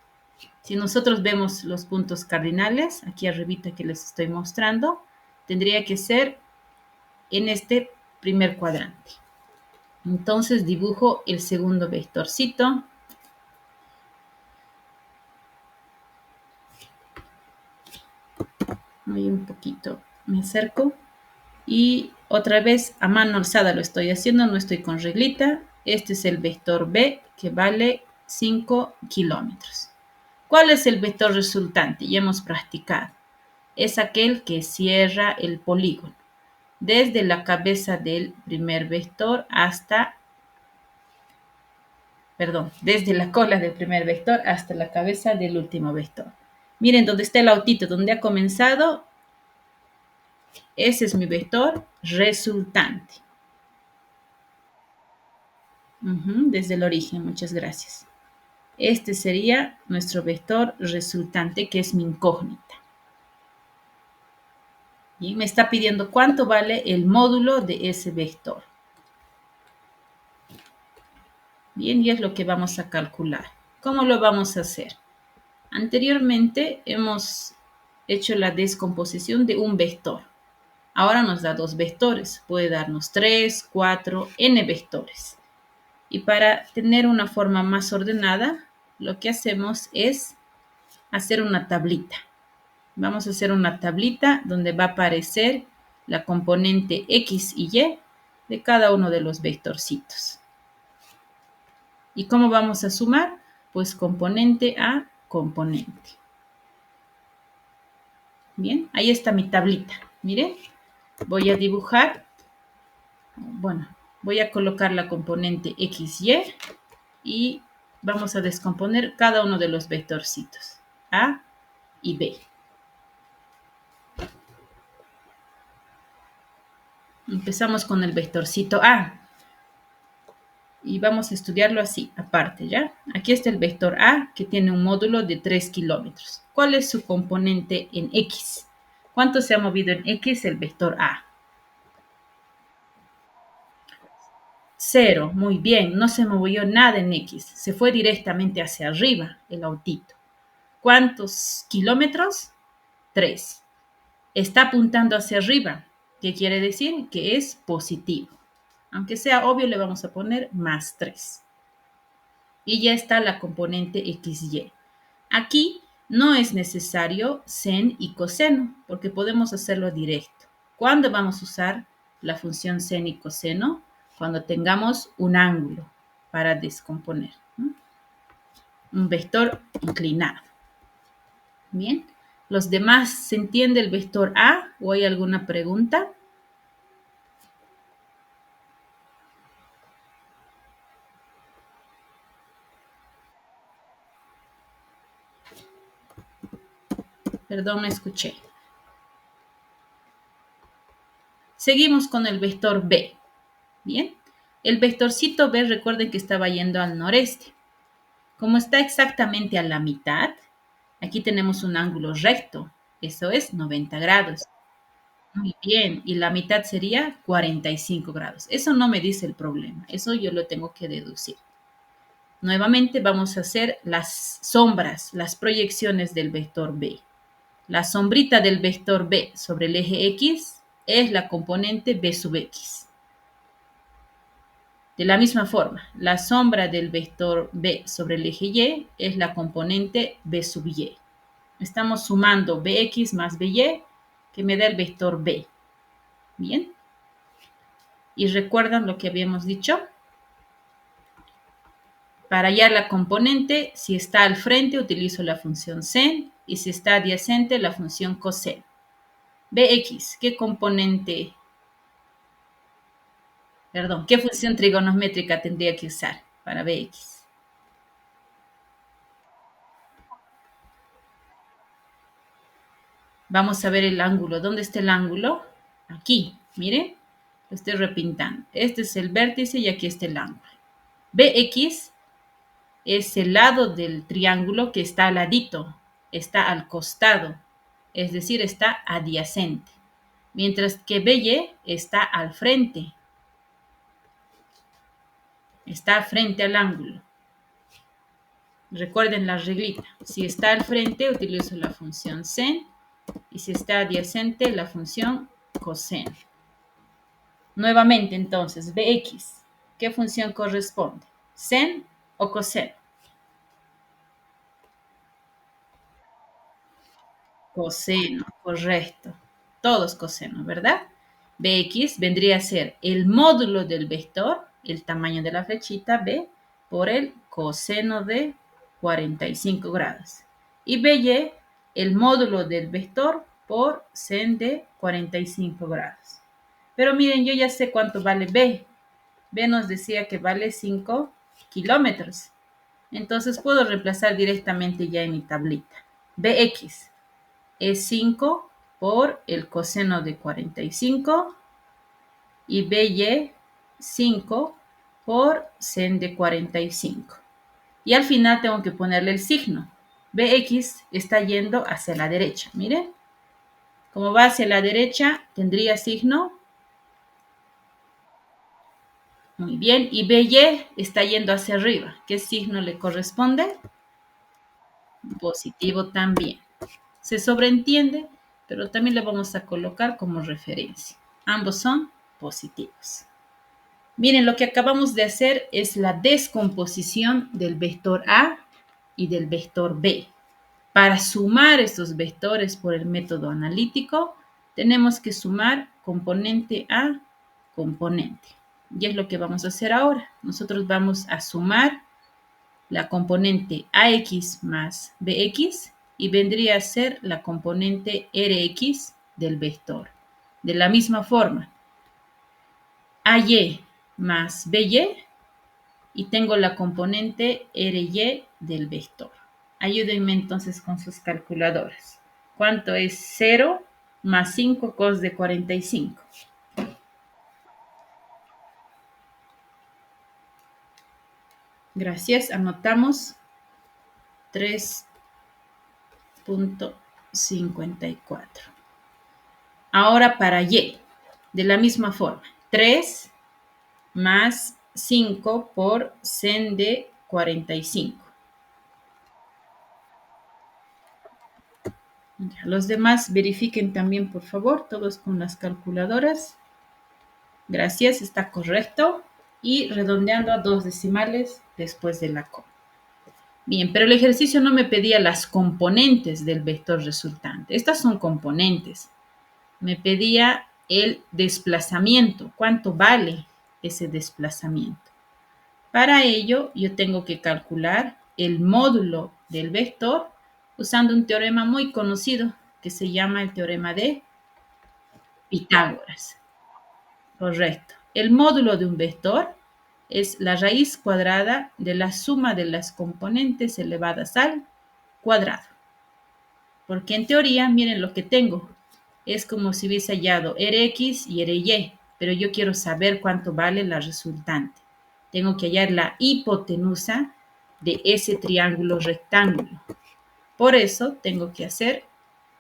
Si nosotros vemos los puntos cardinales, aquí arribita que les estoy mostrando, tendría que ser en este primer cuadrante. Entonces dibujo el segundo vectorcito. Ahí un poquito me acerco. Y otra vez a mano alzada lo estoy haciendo, no estoy con reglita. Este es el vector B que vale 5 kilómetros. ¿Cuál es el vector resultante? Ya hemos practicado. Es aquel que cierra el polígono, desde la cabeza del primer vector hasta, desde la cola del primer vector hasta la cabeza del último vector. Miren dónde está el autito, donde ha comenzado. Ese es mi vector resultante. Desde el origen, muchas gracias. Este sería nuestro vector resultante, que es mi incógnita. Y me está pidiendo cuánto vale el módulo de ese vector. Bien, y es lo que vamos a calcular. ¿Cómo lo vamos a hacer? Anteriormente hemos hecho la descomposición de un vector. Ahora nos da dos vectores. Puede darnos 3, 4, n vectores. Y para tener una forma más ordenada, lo que hacemos es hacer una tablita. Vamos a hacer una tablita donde va a aparecer la componente X y Y de cada uno de los vectorcitos. ¿Y cómo vamos a sumar? Pues componente a componente. Bien, ahí está mi tablita. Miren, voy a dibujar, voy a colocar la componente X, y vamos a descomponer cada uno de los vectorcitos, A y B. Empezamos con el vectorcito A. Y vamos a estudiarlo así, aparte, ¿ya? Aquí está el vector A, que tiene un módulo de 3 kilómetros. ¿Cuál es su componente en X? ¿Cuánto se ha movido en X el vector A? 0, muy bien, no se movió nada en X, se fue directamente hacia arriba el autito. ¿Cuántos kilómetros? 3. Está apuntando hacia arriba, ¿qué quiere decir? Que es positivo. Aunque sea obvio, le vamos a poner más 3. Y ya está la componente XY. Aquí no es necesario sen y coseno, porque podemos hacerlo directo. ¿Cuándo vamos a usar la función sen y coseno? Cuando tengamos un ángulo para descomponer, ¿no? Un vector inclinado. Bien. ¿Los demás se entiende el vector A o hay alguna pregunta? Perdón, me escuché. Seguimos con el vector B. Bien. El vectorcito B, recuerden que estaba yendo al noreste. Como está exactamente a la mitad, aquí tenemos un ángulo recto. Eso es 90 grados. Muy bien. Y la mitad sería 45 grados. Eso no me dice el problema. Eso yo lo tengo que deducir. Nuevamente vamos a hacer las sombras, las proyecciones del vector B. La sombrita del vector B sobre el eje X es la componente B sub X. De la misma forma, la sombra del vector B sobre el eje Y es la componente B sub Y. Estamos sumando Bx más By, que me da el vector B. Bien. ¿Y recuerdan lo que habíamos dicho? Para hallar la componente, si está al frente, utilizo la función sen, y si está adyacente, la función coseno. Bx, ¿qué componente? Perdón, ¿qué función trigonométrica tendría que usar para Bx? Vamos a ver el ángulo. ¿Dónde está el ángulo? Aquí, mire, lo estoy repintando. Este es el vértice y aquí está el ángulo. Bx es el lado del triángulo que está al ladito, está al costado, es decir, está adyacente. Mientras que By está al frente, está frente al ángulo. Recuerden la reglita. Si está al frente, utilizo la función sen, y si está adyacente, la función coseno. Nuevamente, entonces, Bx, ¿qué función corresponde? ¿Sen o coseno? Coseno, correcto. Todos coseno, ¿verdad? Bx vendría a ser el módulo del vector, el tamaño de la flechita B, por el coseno de 45 grados. Y By, el módulo del vector por sen de 45 grados. Pero miren, yo ya sé cuánto vale B. B nos decía que vale 5 kilómetros. Entonces puedo reemplazar directamente ya en mi tablita. Bx es 5 por el coseno de 45 y By 5 por sen de 45. Y al final tengo que ponerle el signo. Bx está yendo hacia la derecha. Miren, como va hacia la derecha, tendría signo. Muy bien. Y By está yendo hacia arriba. ¿Qué signo le corresponde? Positivo también. Se sobreentiende, pero también le vamos a colocar como referencia. Ambos son positivos. Miren, lo que acabamos de hacer es la descomposición del vector A y del vector B. Para sumar estos vectores por el método analítico, tenemos que sumar componente a componente. Y es lo que vamos a hacer ahora. Nosotros vamos a sumar la componente AX más BX y vendría a ser la componente RX del vector. De la misma forma, AY más BY y tengo la componente RY del vector. Ayúdenme entonces con sus calculadoras. ¿Cuánto es 0 más 5 cos de 45? Gracias. Anotamos 3.54. Ahora para y, de la misma forma. 3 más 5 por sen de 45. Los demás verifiquen también, por favor, todos con las calculadoras. Gracias, está correcto. Y redondeando a 2 decimales después de la coma. Bien, pero el ejercicio no me pedía las componentes del vector resultante. Estas son componentes. Me pedía el desplazamiento. ¿Cuánto vale ese desplazamiento? Para ello, yo tengo que calcular el módulo del vector usando un teorema muy conocido que se llama el teorema de Pitágoras. Correcto. El módulo de un vector es la raíz cuadrada de la suma de las componentes elevadas al cuadrado. Porque en teoría, miren lo que tengo. Es como si hubiese hallado Rx y Ry, pero yo quiero saber cuánto vale la resultante. Tengo que hallar la hipotenusa de ese triángulo rectángulo. Por eso tengo que hacer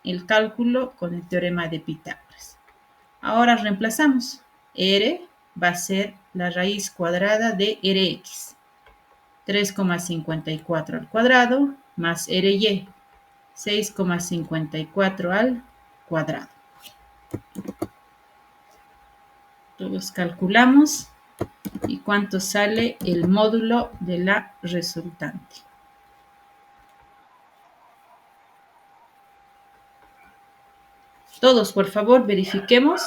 el cálculo con el teorema de Pitágoras. Ahora reemplazamos. R va a ser la raíz cuadrada de Rx. 3,54 al cuadrado más Ry. 6,54 al cuadrado. Todos calculamos y cuánto sale el módulo de la resultante. Todos, por favor, verifiquemos.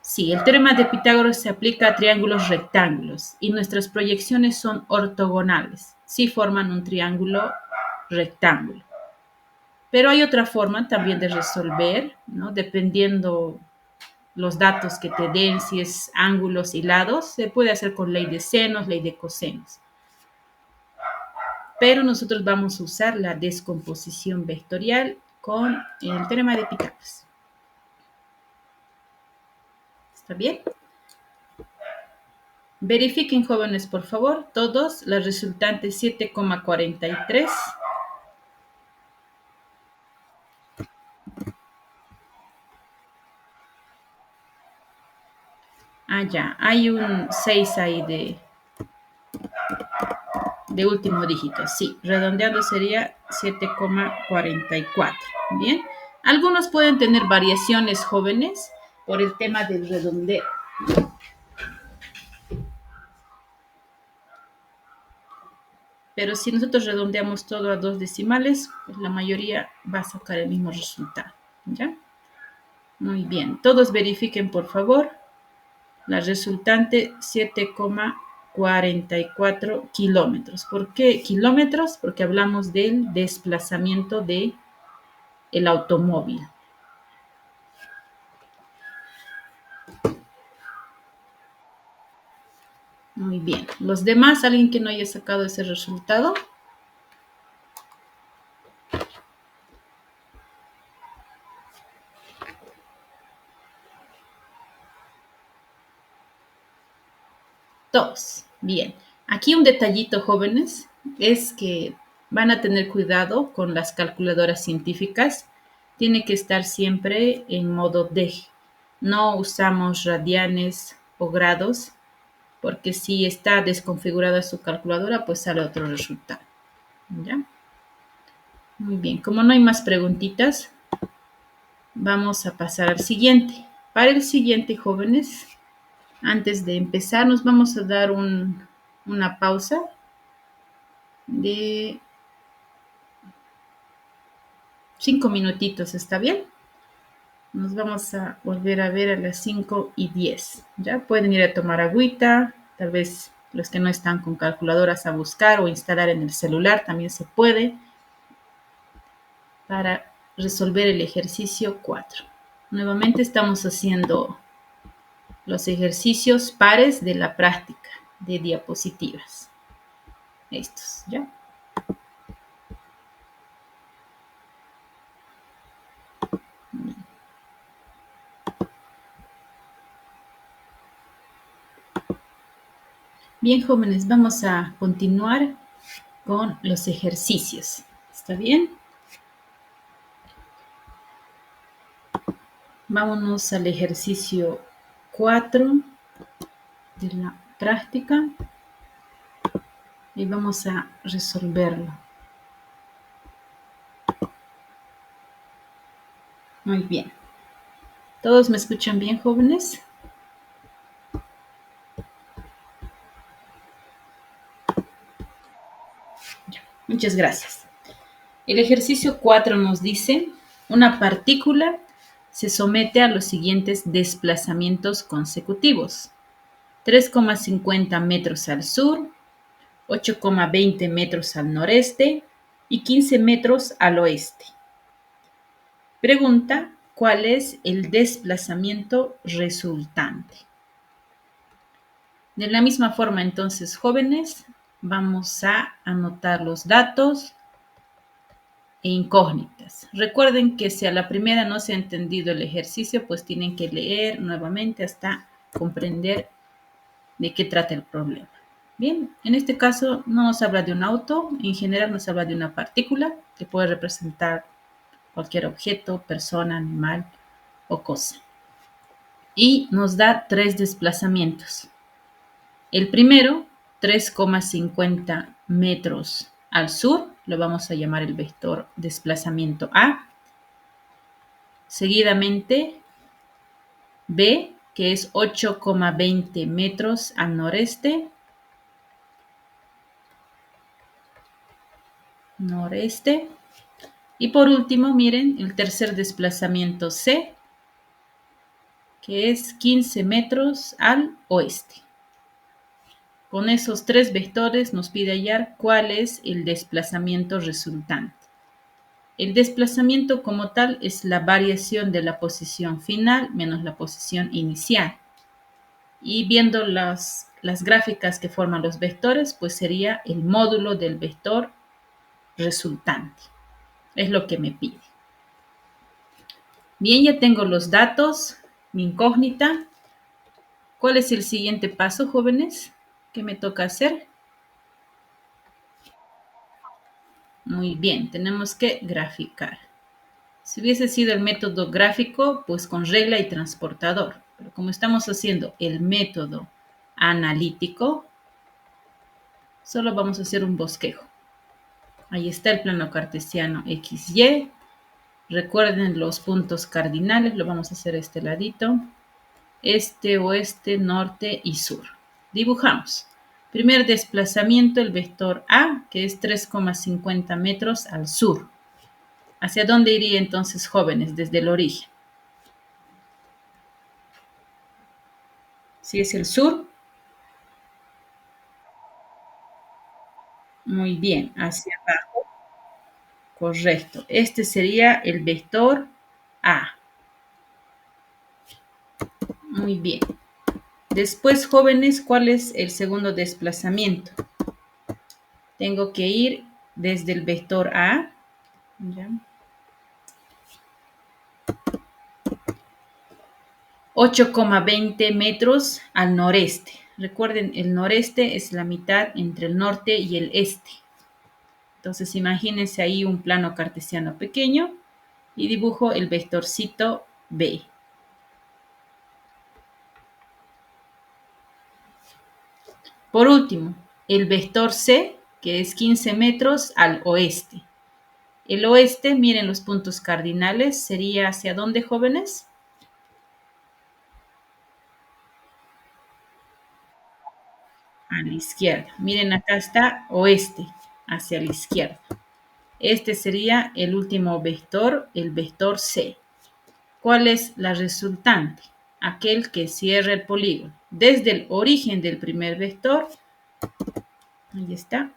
Sí, el teorema de Pitágoras se aplica a triángulos rectángulos y nuestras proyecciones son ortogonales. Sí forman un triángulo rectángulo. Pero hay otra forma también de resolver, ¿no? Dependiendo los datos que te den, si es ángulos y lados, se puede hacer con ley de senos, ley de cosenos. Pero nosotros vamos a usar la descomposición vectorial con el teorema de Pitágoras. ¿Está bien? Verifiquen, jóvenes, por favor, todos, la resultante 7,43. Ah, ya, hay un 6 ahí de último dígito. Sí, redondeando sería 7,44. Bien, algunos pueden tener variaciones, jóvenes, por el tema del redondeo. Pero si nosotros redondeamos todo a 2 decimales, pues la mayoría va a sacar el mismo resultado. ¿Ya? Muy bien. Todos verifiquen, por favor. La resultante 7,44 kilómetros. ¿Por qué kilómetros? Porque hablamos del desplazamiento del automóvil. Muy bien. ¿Los demás, alguien que no haya sacado ese resultado? Todos. Bien. Aquí un detallito, jóvenes, es que van a tener cuidado con las calculadoras científicas. Tiene que estar siempre en modo DEG. No usamos radianes o grados, porque si está desconfigurada su calculadora, pues sale otro resultado. ¿Ya? Muy bien. Como no hay más preguntitas, vamos a pasar al siguiente. Para el siguiente, jóvenes, antes de empezar, nos vamos a dar una pausa de 5 minutitos, ¿está bien? Nos vamos a volver a ver a las 5:10. Ya pueden ir a tomar agüita, tal vez los que no están con calculadoras a buscar o instalar en el celular también se puede, para resolver el ejercicio 4. Nuevamente estamos haciendo los ejercicios pares de la práctica. de diapositivas. Estos, ¿ya? Bien, jóvenes, vamos a continuar con los ejercicios. ¿Está bien? Vámonos al ejercicio 4 de la práctica y vamos a resolverlo. Muy bien. ¿Todos me escuchan bien, jóvenes? Muchas gracias. El ejercicio 4 nos dice, una partícula se somete a los siguientes desplazamientos consecutivos. 3,50 metros al sur, 8,20 metros al noreste y 15 metros al oeste. Pregunta, ¿cuál es el desplazamiento resultante? De la misma forma, entonces, jóvenes, vamos a anotar los datos e incógnitas. Recuerden que si a la primera no se ha entendido el ejercicio, pues tienen que leer nuevamente hasta comprender de qué trata el problema. Bien, en este caso no nos habla de un auto, en general nos habla de una partícula que puede representar cualquier objeto, persona, animal o cosa. Y nos da 3 desplazamientos. El primero, 3,50 metros al sur, lo vamos a llamar el vector desplazamiento A. Seguidamente, B, que es 8,20 metros al noreste. Y por último, miren, el tercer desplazamiento C, que es 15 metros al oeste. Con esos 3 vectores nos pide hallar cuál es el desplazamiento resultante. El desplazamiento como tal es la variación de la posición final menos la posición inicial. Y viendo las gráficas que forman los vectores, pues sería el módulo del vector resultante. Es lo que me pide. Bien, ya tengo los datos, mi incógnita. ¿Cuál es el siguiente paso, jóvenes? ¿Qué me toca hacer? Muy bien, tenemos que graficar. Si hubiese sido el método gráfico, pues con regla y transportador. Pero como estamos haciendo el método analítico, solo vamos a hacer un bosquejo. Ahí está el plano cartesiano XY. Recuerden los puntos cardinales, lo vamos a hacer a este ladito. Este, oeste, norte y sur. Dibujamos. Primer desplazamiento, el vector A, que es 3,50 metros al sur. ¿Hacia dónde iría entonces, jóvenes, desde el origen? Si es el sur, muy bien, hacia abajo, correcto. Este sería el vector A. Muy bien. Después, jóvenes, ¿cuál es el segundo desplazamiento? Tengo que ir desde el vector A, ¿ya? 8,20 metros al noreste. Recuerden, el noreste es la mitad entre el norte y el este. Entonces, imagínense ahí un plano cartesiano pequeño y dibujo el vectorcito B. Por último, el vector C, que es 15 metros al oeste. El oeste, miren los puntos cardinales, sería ¿hacia dónde, jóvenes? A la izquierda. Miren, acá está oeste, hacia la izquierda. Este sería el último vector, el vector C. ¿Cuál es la resultante? Aquel que cierra el polígono. Desde el origen del primer vector, ahí está,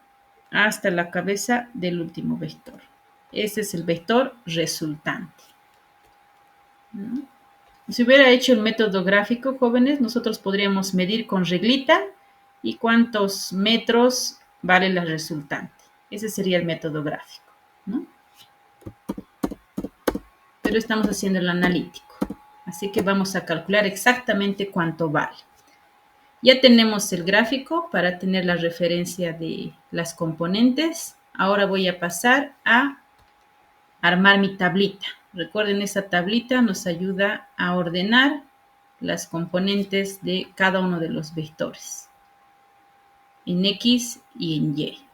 hasta la cabeza del último vector. Ese es el vector resultante. Si hubiera hecho el método gráfico, jóvenes, nosotros podríamos medir con reglita y cuántos metros vale la resultante. Ese sería el método gráfico, ¿no? Pero estamos haciendo el analítico. Así que vamos a calcular exactamente cuánto vale. Ya tenemos el gráfico para tener la referencia de las componentes. Ahora voy a pasar a armar mi tablita. Recuerden, esa tablita nos ayuda a ordenar las componentes de cada uno de los vectores en X y en Y.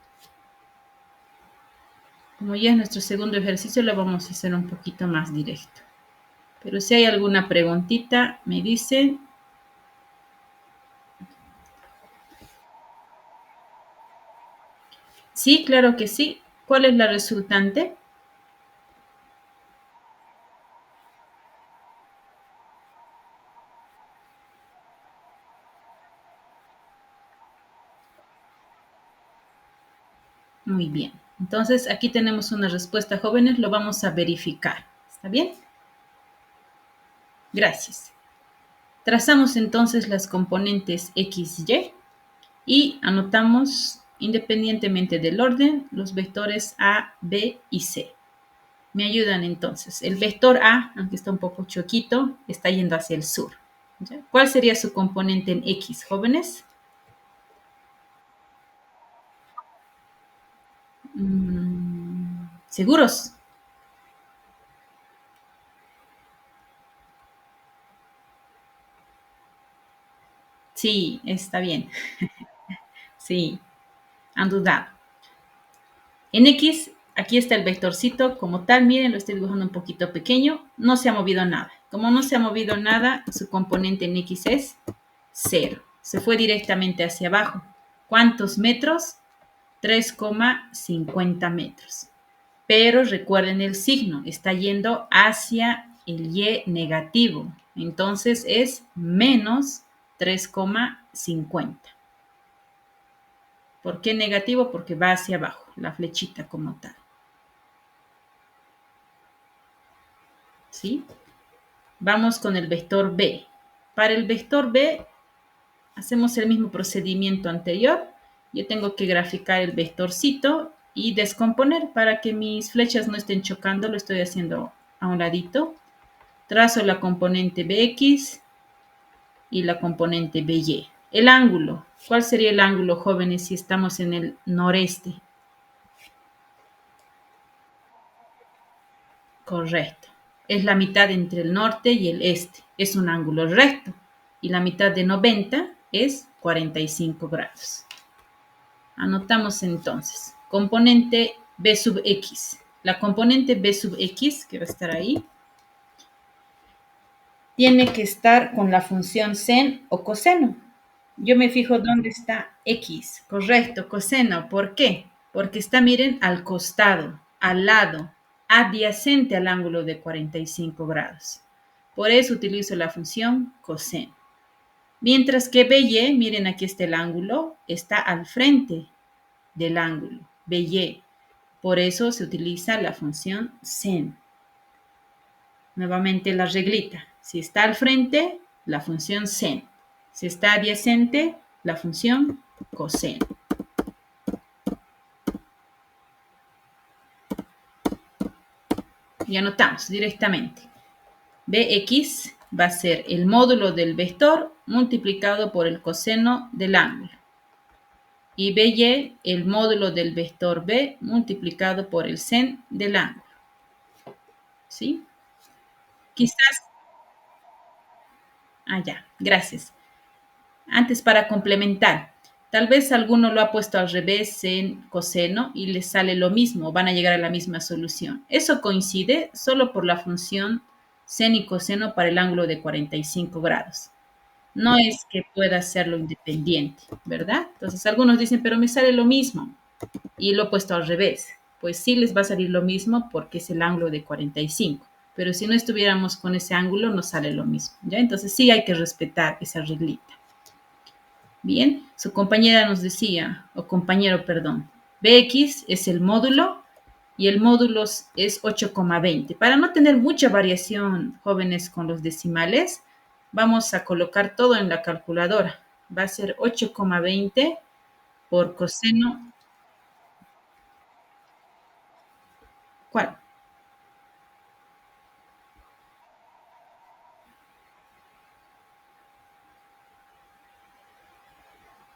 Como ya es nuestro segundo ejercicio, lo vamos a hacer un poquito más directo. Pero si hay alguna preguntita, me dicen. Sí, claro que sí. ¿Cuál es la resultante? Muy bien. Entonces, aquí tenemos una respuesta, jóvenes. Lo vamos a verificar. ¿Está bien? Gracias. Trazamos entonces las componentes X, Y y anotamos independientemente del orden los vectores A, B y C. Me ayudan entonces. El vector A, aunque está un poco choquito, está yendo hacia el sur. ¿Ya? ¿Cuál sería su componente en X, jóvenes? ¿Seguros? Sí, está bien. Sí, han dudado. En X, aquí está el vectorcito como tal. Miren, lo estoy dibujando un poquito pequeño. No se ha movido nada. Como no se ha movido nada, su componente en X es 0. Se fue directamente hacia abajo. ¿Cuántos metros? 3,50 metros. Pero recuerden el signo, está yendo hacia el Y negativo. Entonces es menos 3,50. ¿Por qué negativo? Porque va hacia abajo, la flechita como tal. ¿Sí? Vamos con el vector B. Para el vector B hacemos el mismo procedimiento anterior. Yo tengo que graficar el vectorcito y descomponer para que mis flechas no estén chocando. Lo estoy haciendo a un ladito. Trazo la componente BX y la componente BY. El ángulo. ¿Cuál sería el ángulo, jóvenes, si estamos en el noreste? Correcto. Es la mitad entre el norte y el este. Es un ángulo recto. Y la mitad de 90 es 45 grados. Anotamos entonces. Componente B sub X. La componente B sub X, que va a estar ahí, tiene que estar con la función sen o coseno. Yo me fijo dónde está X. Correcto, coseno. ¿Por qué? Porque está, miren, al costado, al lado, adyacente al ángulo de 45 grados. Por eso utilizo la función coseno. Mientras que BY, miren, aquí está el ángulo, está al frente del ángulo, BY. Por eso se utiliza la función sen. Nuevamente la reglita. Si está al frente, la función sen. Si está adyacente, la función coseno. Y anotamos directamente. Bx va a ser el módulo del vector multiplicado por el coseno del ángulo. Y By, el módulo del vector B multiplicado por el sen del ángulo. ¿Sí? Quizás... Ah, ya, gracias. Antes, para complementar, tal vez alguno lo ha puesto al revés en coseno y le sale lo mismo, van a llegar a la misma solución. Eso coincide solo por la función sen y coseno para el ángulo de 45 grados. No es que pueda hacerlo independiente, ¿verdad? Entonces algunos dicen, pero me sale lo mismo y lo he puesto al revés. Pues sí les va a salir lo mismo porque es el ángulo de 45. Pero si no estuviéramos con ese ángulo, no sale lo mismo, ¿ya? Entonces sí hay que respetar esa reglita. Bien, su compañera nos decía, o compañero, perdón, Bx es el módulo y el módulo es 8,20. Para no tener mucha variación, jóvenes, con los decimales, vamos a colocar todo en la calculadora. va a ser 8,20 por coseno. ¿Cuál?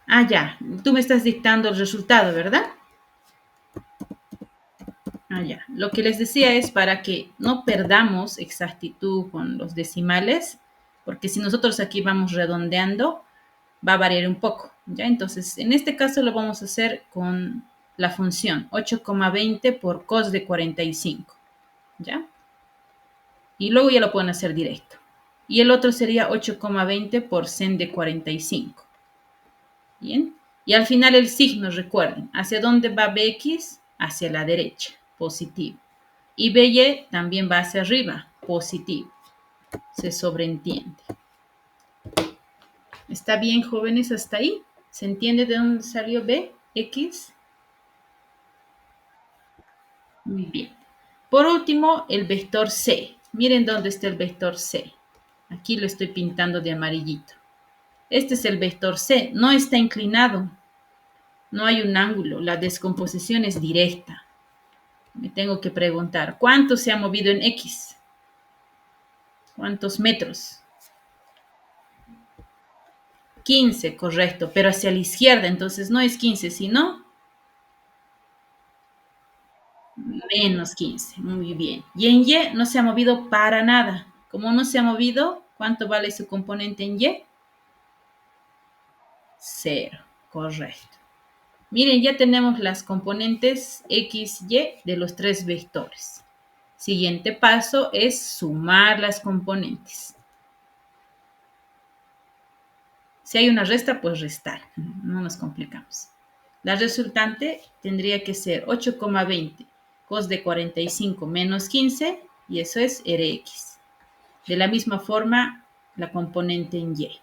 Ah, ya. Tú me estás dictando el resultado, ¿verdad? Ah, ya. Lo que les decía es para que no perdamos exactitud con los decimales, porque si nosotros aquí vamos redondeando, va a variar un poco, ¿ya? Entonces, en este caso lo vamos a hacer con la función 8,20 por cos de 45, ¿ya? Y luego ya lo pueden hacer directo. Y el otro sería 8,20 por sen de 45. Bien. Y al final el signo, recuerden, ¿hacia dónde va Bx? Hacia la derecha, positivo. Y By también va hacia arriba, positivo. Se sobreentiende. ¿Está bien, jóvenes, hasta ahí? ¿Se entiende de dónde salió B, X? Muy bien. Por último, el vector C. Miren dónde está el vector C. Aquí lo estoy pintando de amarillito. Este es el vector C. No está inclinado. No hay un ángulo. La descomposición es directa. Me tengo que preguntar, ¿cuánto se ha movido en X? ¿Cuántos metros? 15, correcto, pero hacia la izquierda, entonces no es 15, sino menos 15. Muy bien. Y en Y no se ha movido para nada. Como no se ha movido, ¿cuánto vale su componente en Y? Cero, correcto. Miren, ya tenemos las componentes X, Y de los tres vectores. Siguiente paso es sumar las componentes. Si hay una resta, pues restar. No nos complicamos. La resultante tendría que ser 8,20 cos de 45 menos 15, y eso es Rx. De la misma forma, la componente en Y.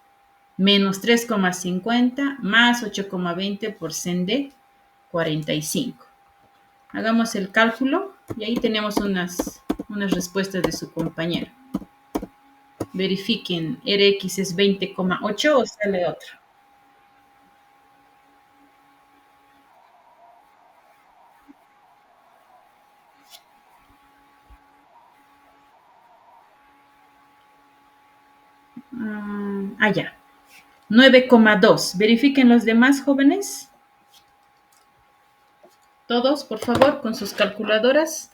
Menos 3,50 más 8,20 por sen de 45. Hagamos el cálculo y ahí tenemos unas respuestas de su compañero. Verifiquen, Rx es 20,8 o sale otro. Ya. 9,2. Verifiquen los demás jóvenes. Todos, por favor, con sus calculadoras.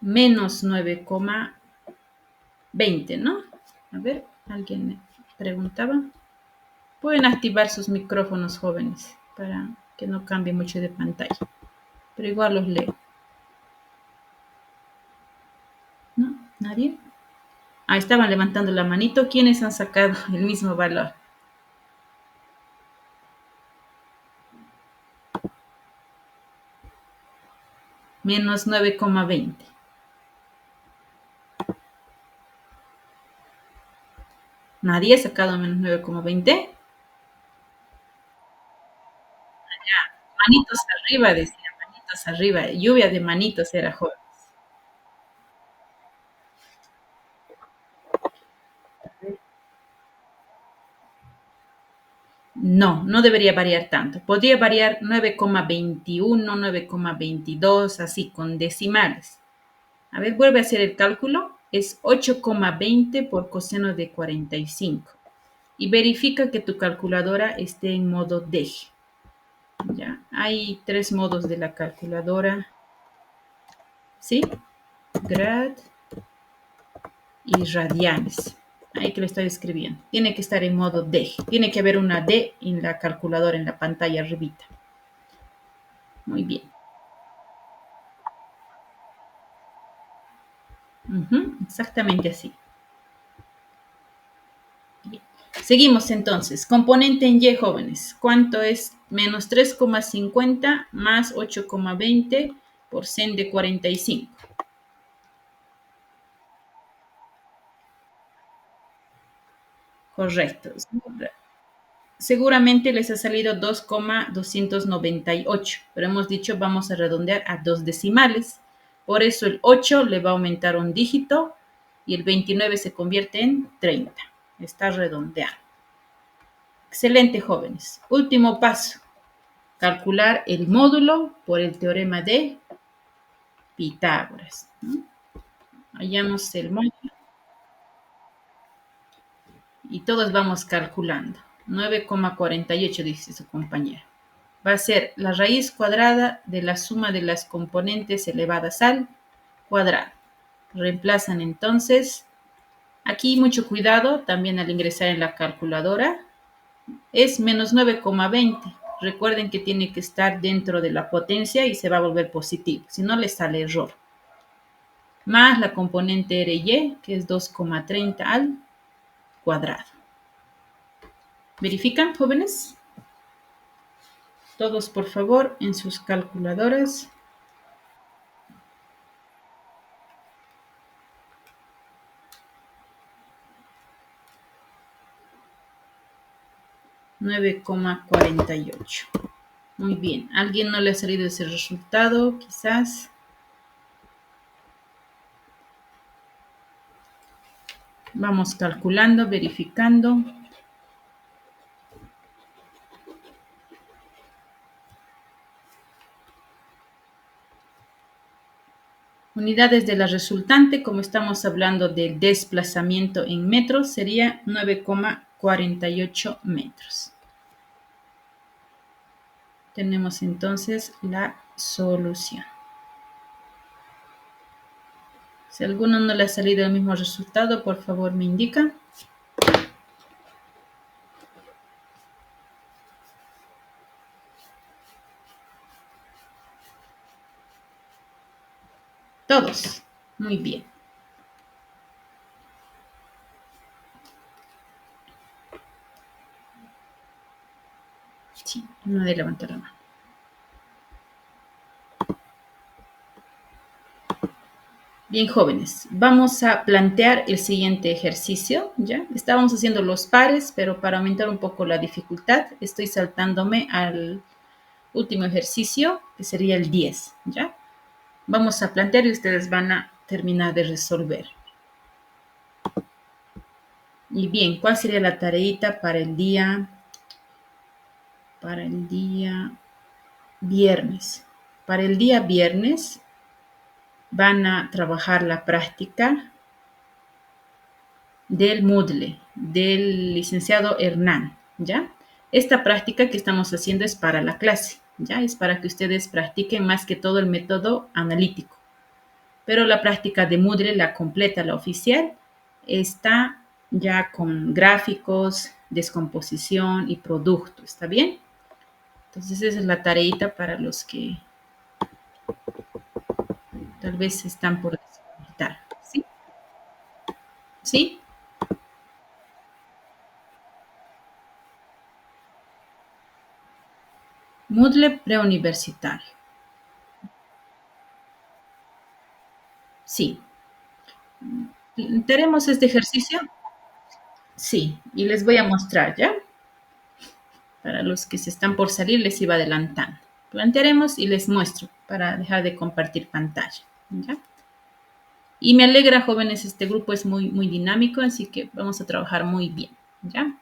Menos 9,20, ¿no? A ver, alguien me preguntaba. Pueden activar sus micrófonos, jóvenes, para que no cambie mucho de pantalla. Pero igual los leo. ¿No? ¿Nadie? Ah, estaban levantando la manito. ¿Quiénes han sacado el mismo valor? Menos 9,20. ¿Nadie ha sacado menos 9,20? Manitos arriba, decía, manitos arriba. Lluvia de manitos era joven. No, no debería variar tanto. Podría variar 9,21, 9,22, así, con decimales. A ver, vuelve a hacer el cálculo. Es 8,20 por coseno de 45. Y verifica que tu calculadora esté en modo deje. Ya, hay tres modos de la calculadora. ¿Sí? Grad y radianes. Ahí que lo estoy escribiendo. Tiene que estar en modo D. Tiene que haber una D en la calculadora, en la pantalla arribita. Muy bien. Exactamente así. Bien. Seguimos entonces. Componente en Y, jóvenes. ¿Cuánto es menos 3,50 más 8,20 por sen de 45? Correcto. Seguramente les ha salido 2,298, pero hemos dicho vamos a redondear a dos decimales. Por eso el 8 le va a aumentar un dígito y el 29 se convierte en 30. Está redondeado. Excelente, jóvenes. Último paso. Calcular el módulo por el teorema de Pitágoras. Hallamos el módulo y todos vamos calculando. 9,48 dice su compañero. Va a ser la raíz cuadrada de la suma de las componentes elevadas al cuadrado. Reemplazan entonces. Aquí mucho cuidado también al ingresar en la calculadora. Es menos 9,20. Recuerden que tiene que estar dentro de la potencia y se va a volver positivo. Si no, le sale error. Más la componente RY, que es 2,30 al cuadrado. ¿Verifican, jóvenes? Todos, por favor, en sus calculadoras. $9,48. Muy bien. ¿A alguien no le ha salido ese resultado? Quizás. Vamos calculando, verificando. Unidades de la resultante, como estamos hablando del desplazamiento en metros, sería 9,48 metros. Tenemos entonces la solución. Si a alguno no le ha salido el mismo resultado, por favor me indica. Todos. Muy bien. Sí, no de levantar la mano. Bien, jóvenes, vamos a plantear el siguiente ejercicio, ¿ya? Estábamos haciendo los pares, pero para aumentar un poco la dificultad, estoy saltándome al último ejercicio, que sería el 10, ¿ya? Vamos a plantear y ustedes van a terminar de resolver. Y bien, ¿cuál sería la tareita para el día viernes? Para el día viernes van a trabajar la práctica del Moodle, del licenciado Hernán, ¿ya? Esta práctica que estamos haciendo es para la clase, ¿ya? Es para que ustedes practiquen más que todo el método analítico. Pero la práctica de Moodle, la completa, la oficial, está ya con gráficos, descomposición y producto, ¿está bien? Entonces esa es la tareita para los que tal vez están por desconectar, ¿sí? ¿Sí? Moodle preuniversitario. Sí. ¿Tenemos este ejercicio? Sí, y les voy a mostrar, ¿ya? Para los que se están por salir, les iba adelantando. Plantearemos y les muestro para dejar de compartir pantalla, ¿ya? Y me alegra, jóvenes, este grupo es muy, muy dinámico, así que vamos a trabajar muy bien, ¿ya?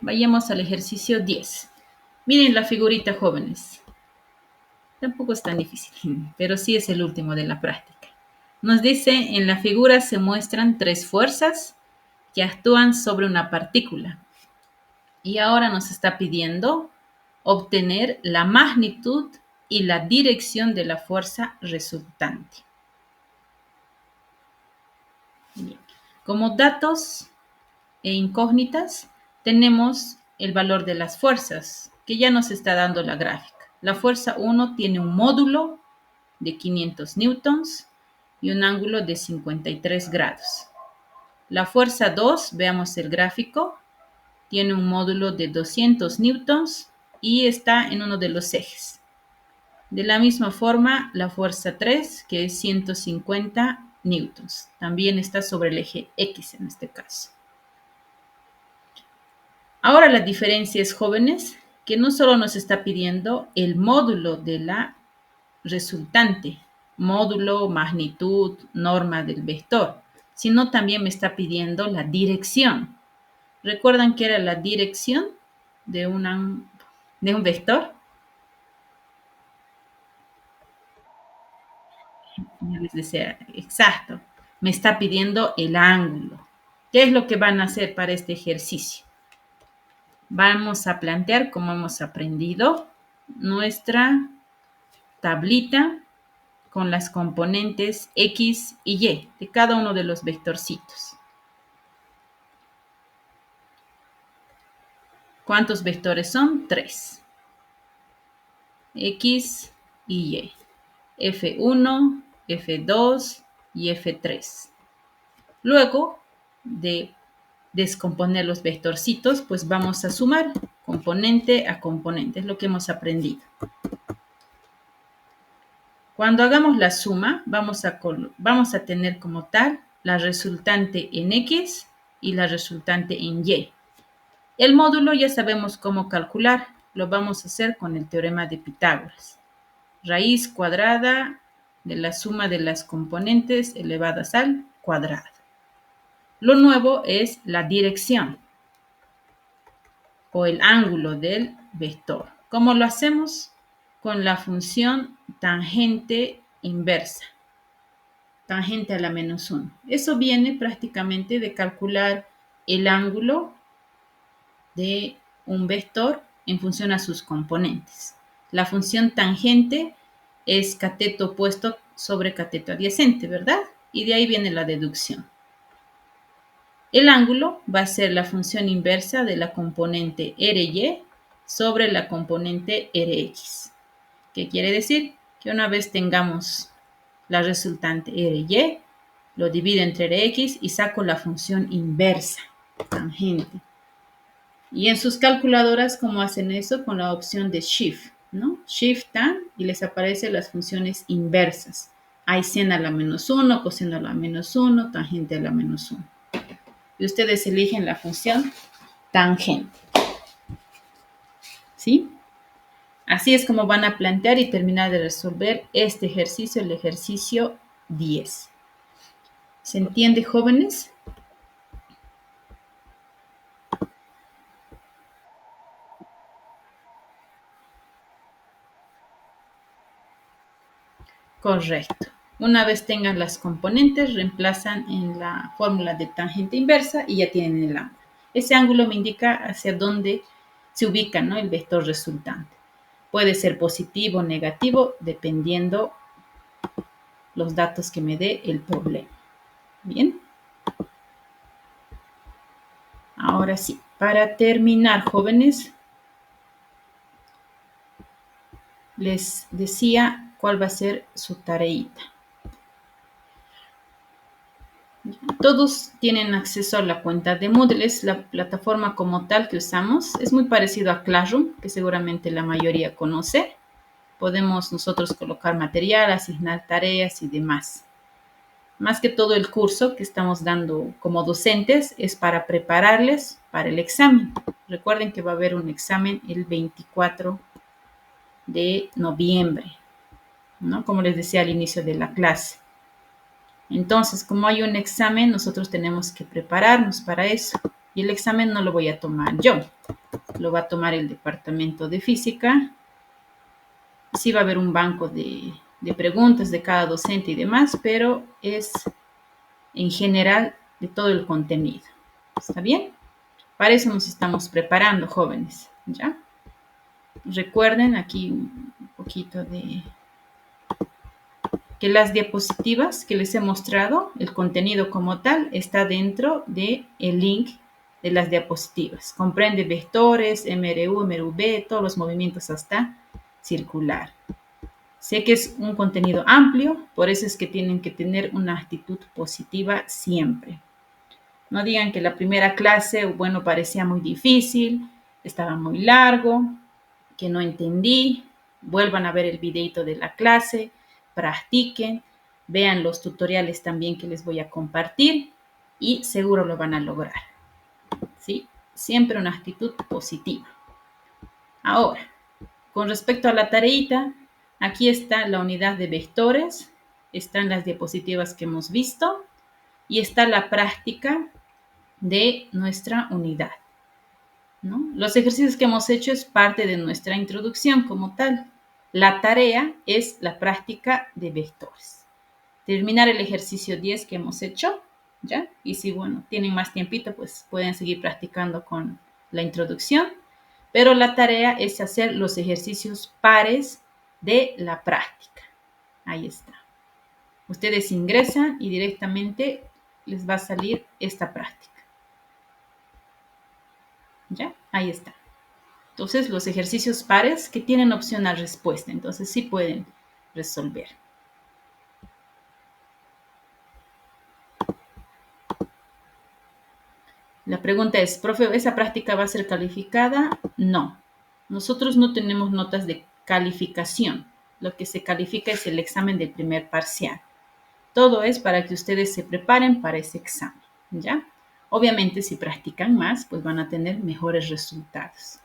Vayamos al ejercicio 10. Miren la figurita, jóvenes. Tampoco es tan difícil, pero sí es el último de la práctica. Nos dice, en la figura se muestran tres fuerzas que actúan sobre una partícula. Y ahora nos está pidiendo obtener la magnitud y la dirección de la fuerza resultante. Bien. Como datos e incógnitas, tenemos el valor de las fuerzas, que ya nos está dando la gráfica. La fuerza 1 tiene un módulo de 500 newtons y un ángulo de 53 grados. La fuerza 2, veamos el gráfico, tiene un módulo de 200 newtons y está en uno de los ejes. De la misma forma, la fuerza 3, que es 150 newtons, también está sobre el eje X en este caso. Ahora la diferencia es, jóvenes, que no solo nos está pidiendo el módulo de la resultante, módulo, magnitud, norma del vector, sino también me está pidiendo la dirección. ¿Recuerdan qué era la dirección de un vector? Ya les decía, exacto. Me está pidiendo el ángulo. ¿Qué es lo que van a hacer para este ejercicio? Vamos a plantear, como hemos aprendido, nuestra tablita con las componentes X y Y de cada uno de los vectorcitos. ¿Cuántos vectores son? 3. X y Y. F1, F2 y F3. Luego de descomponer los vectorcitos, pues vamos a sumar componente a componente, es lo que hemos aprendido. Cuando hagamos la suma, vamos a tener como tal la resultante en X y la resultante en Y. El módulo ya sabemos cómo calcular, lo vamos a hacer con el teorema de Pitágoras. Raíz cuadrada de la suma de las componentes elevadas al cuadrado. Lo nuevo es la dirección o el ángulo del vector. ¿Cómo lo hacemos? Con la función tangente inversa, tangente a la menos 1. Eso viene prácticamente de calcular el ángulo de un vector en función a sus componentes. La función tangente es cateto opuesto sobre cateto adyacente, ¿verdad? Y de ahí viene la deducción. El ángulo va a ser la función inversa de la componente RY sobre la componente RX. ¿Qué quiere decir? Que una vez tengamos la resultante RY, lo divido entre RX y saco la función inversa, tangente. Y en sus calculadoras, ¿cómo hacen eso? Con la opción de Shift, ¿no? Shift tan y les aparecen las funciones inversas. Hay seno a la menos 1, coseno a la menos 1, tangente a la menos 1. Y ustedes eligen la función tangente. ¿Sí? Así es como van a plantear y terminar de resolver este ejercicio, el ejercicio 10. ¿Se entiende, jóvenes? Correcto. Una vez tengan las componentes, reemplazan en la fórmula de tangente inversa y ya tienen el ángulo. Ese ángulo me indica hacia dónde se ubica, ¿no?, el vector resultante. Puede ser positivo o negativo dependiendo los datos que me dé el problema. Bien. Ahora sí, para terminar, jóvenes, les decía cuál va a ser su tareita. Todos tienen acceso a la cuenta de Moodle, es la plataforma como tal que usamos. Es muy parecido a Classroom, que seguramente la mayoría conoce. Podemos nosotros colocar material, asignar tareas y demás. Más que todo el curso que estamos dando como docentes es para prepararles para el examen. Recuerden que va a haber un examen el 24 de noviembre, ¿no? Como les decía al inicio de la clase. Entonces, como hay un examen, nosotros tenemos que prepararnos para eso. Y el examen no lo voy a tomar yo, lo va a tomar el departamento de física. Sí va a haber un banco de preguntas de cada docente y demás, pero es en general de todo el contenido. ¿Está bien? Para eso nos estamos preparando, jóvenes. ¿Ya? Recuerden aquí un poquito de que las diapositivas que les he mostrado, el contenido como tal, está dentro del link de las diapositivas. Comprende vectores, MRU, MRV, todos los movimientos hasta circular. Sé que es un contenido amplio, por eso es que tienen que tener una actitud positiva siempre. No digan que la primera clase, bueno, parecía muy difícil, estaba muy largo, que no entendí. Vuelvan a ver el videito de la clase, practiquen, vean los tutoriales también que les voy a compartir y seguro lo van a lograr. ¿Sí? Siempre una actitud positiva. Ahora, con respecto a la tareita, Aquí está la unidad de vectores, están las diapositivas que hemos visto y está la práctica de nuestra unidad, ¿no? Los ejercicios que hemos hecho es parte de nuestra introducción como tal. La tarea es la práctica de vectores. Terminar el ejercicio 10 que hemos hecho, ¿ya? Y si, bueno, tienen más tiempito, pues pueden seguir practicando con la introducción. Pero la tarea es hacer los ejercicios pares de la práctica. Ahí está. Ustedes ingresan y directamente les va a salir esta práctica. ¿Ya? Ahí está. Entonces, los ejercicios pares que tienen opción a respuesta. Entonces, sí pueden resolver. La pregunta es, profe, ¿esa práctica va a ser calificada? No. Nosotros no tenemos notas de calificación. Lo que se califica es el examen del primer parcial. Todo es para que ustedes se preparen para ese examen, ¿ya? Obviamente, si practican más, pues van a tener mejores resultados.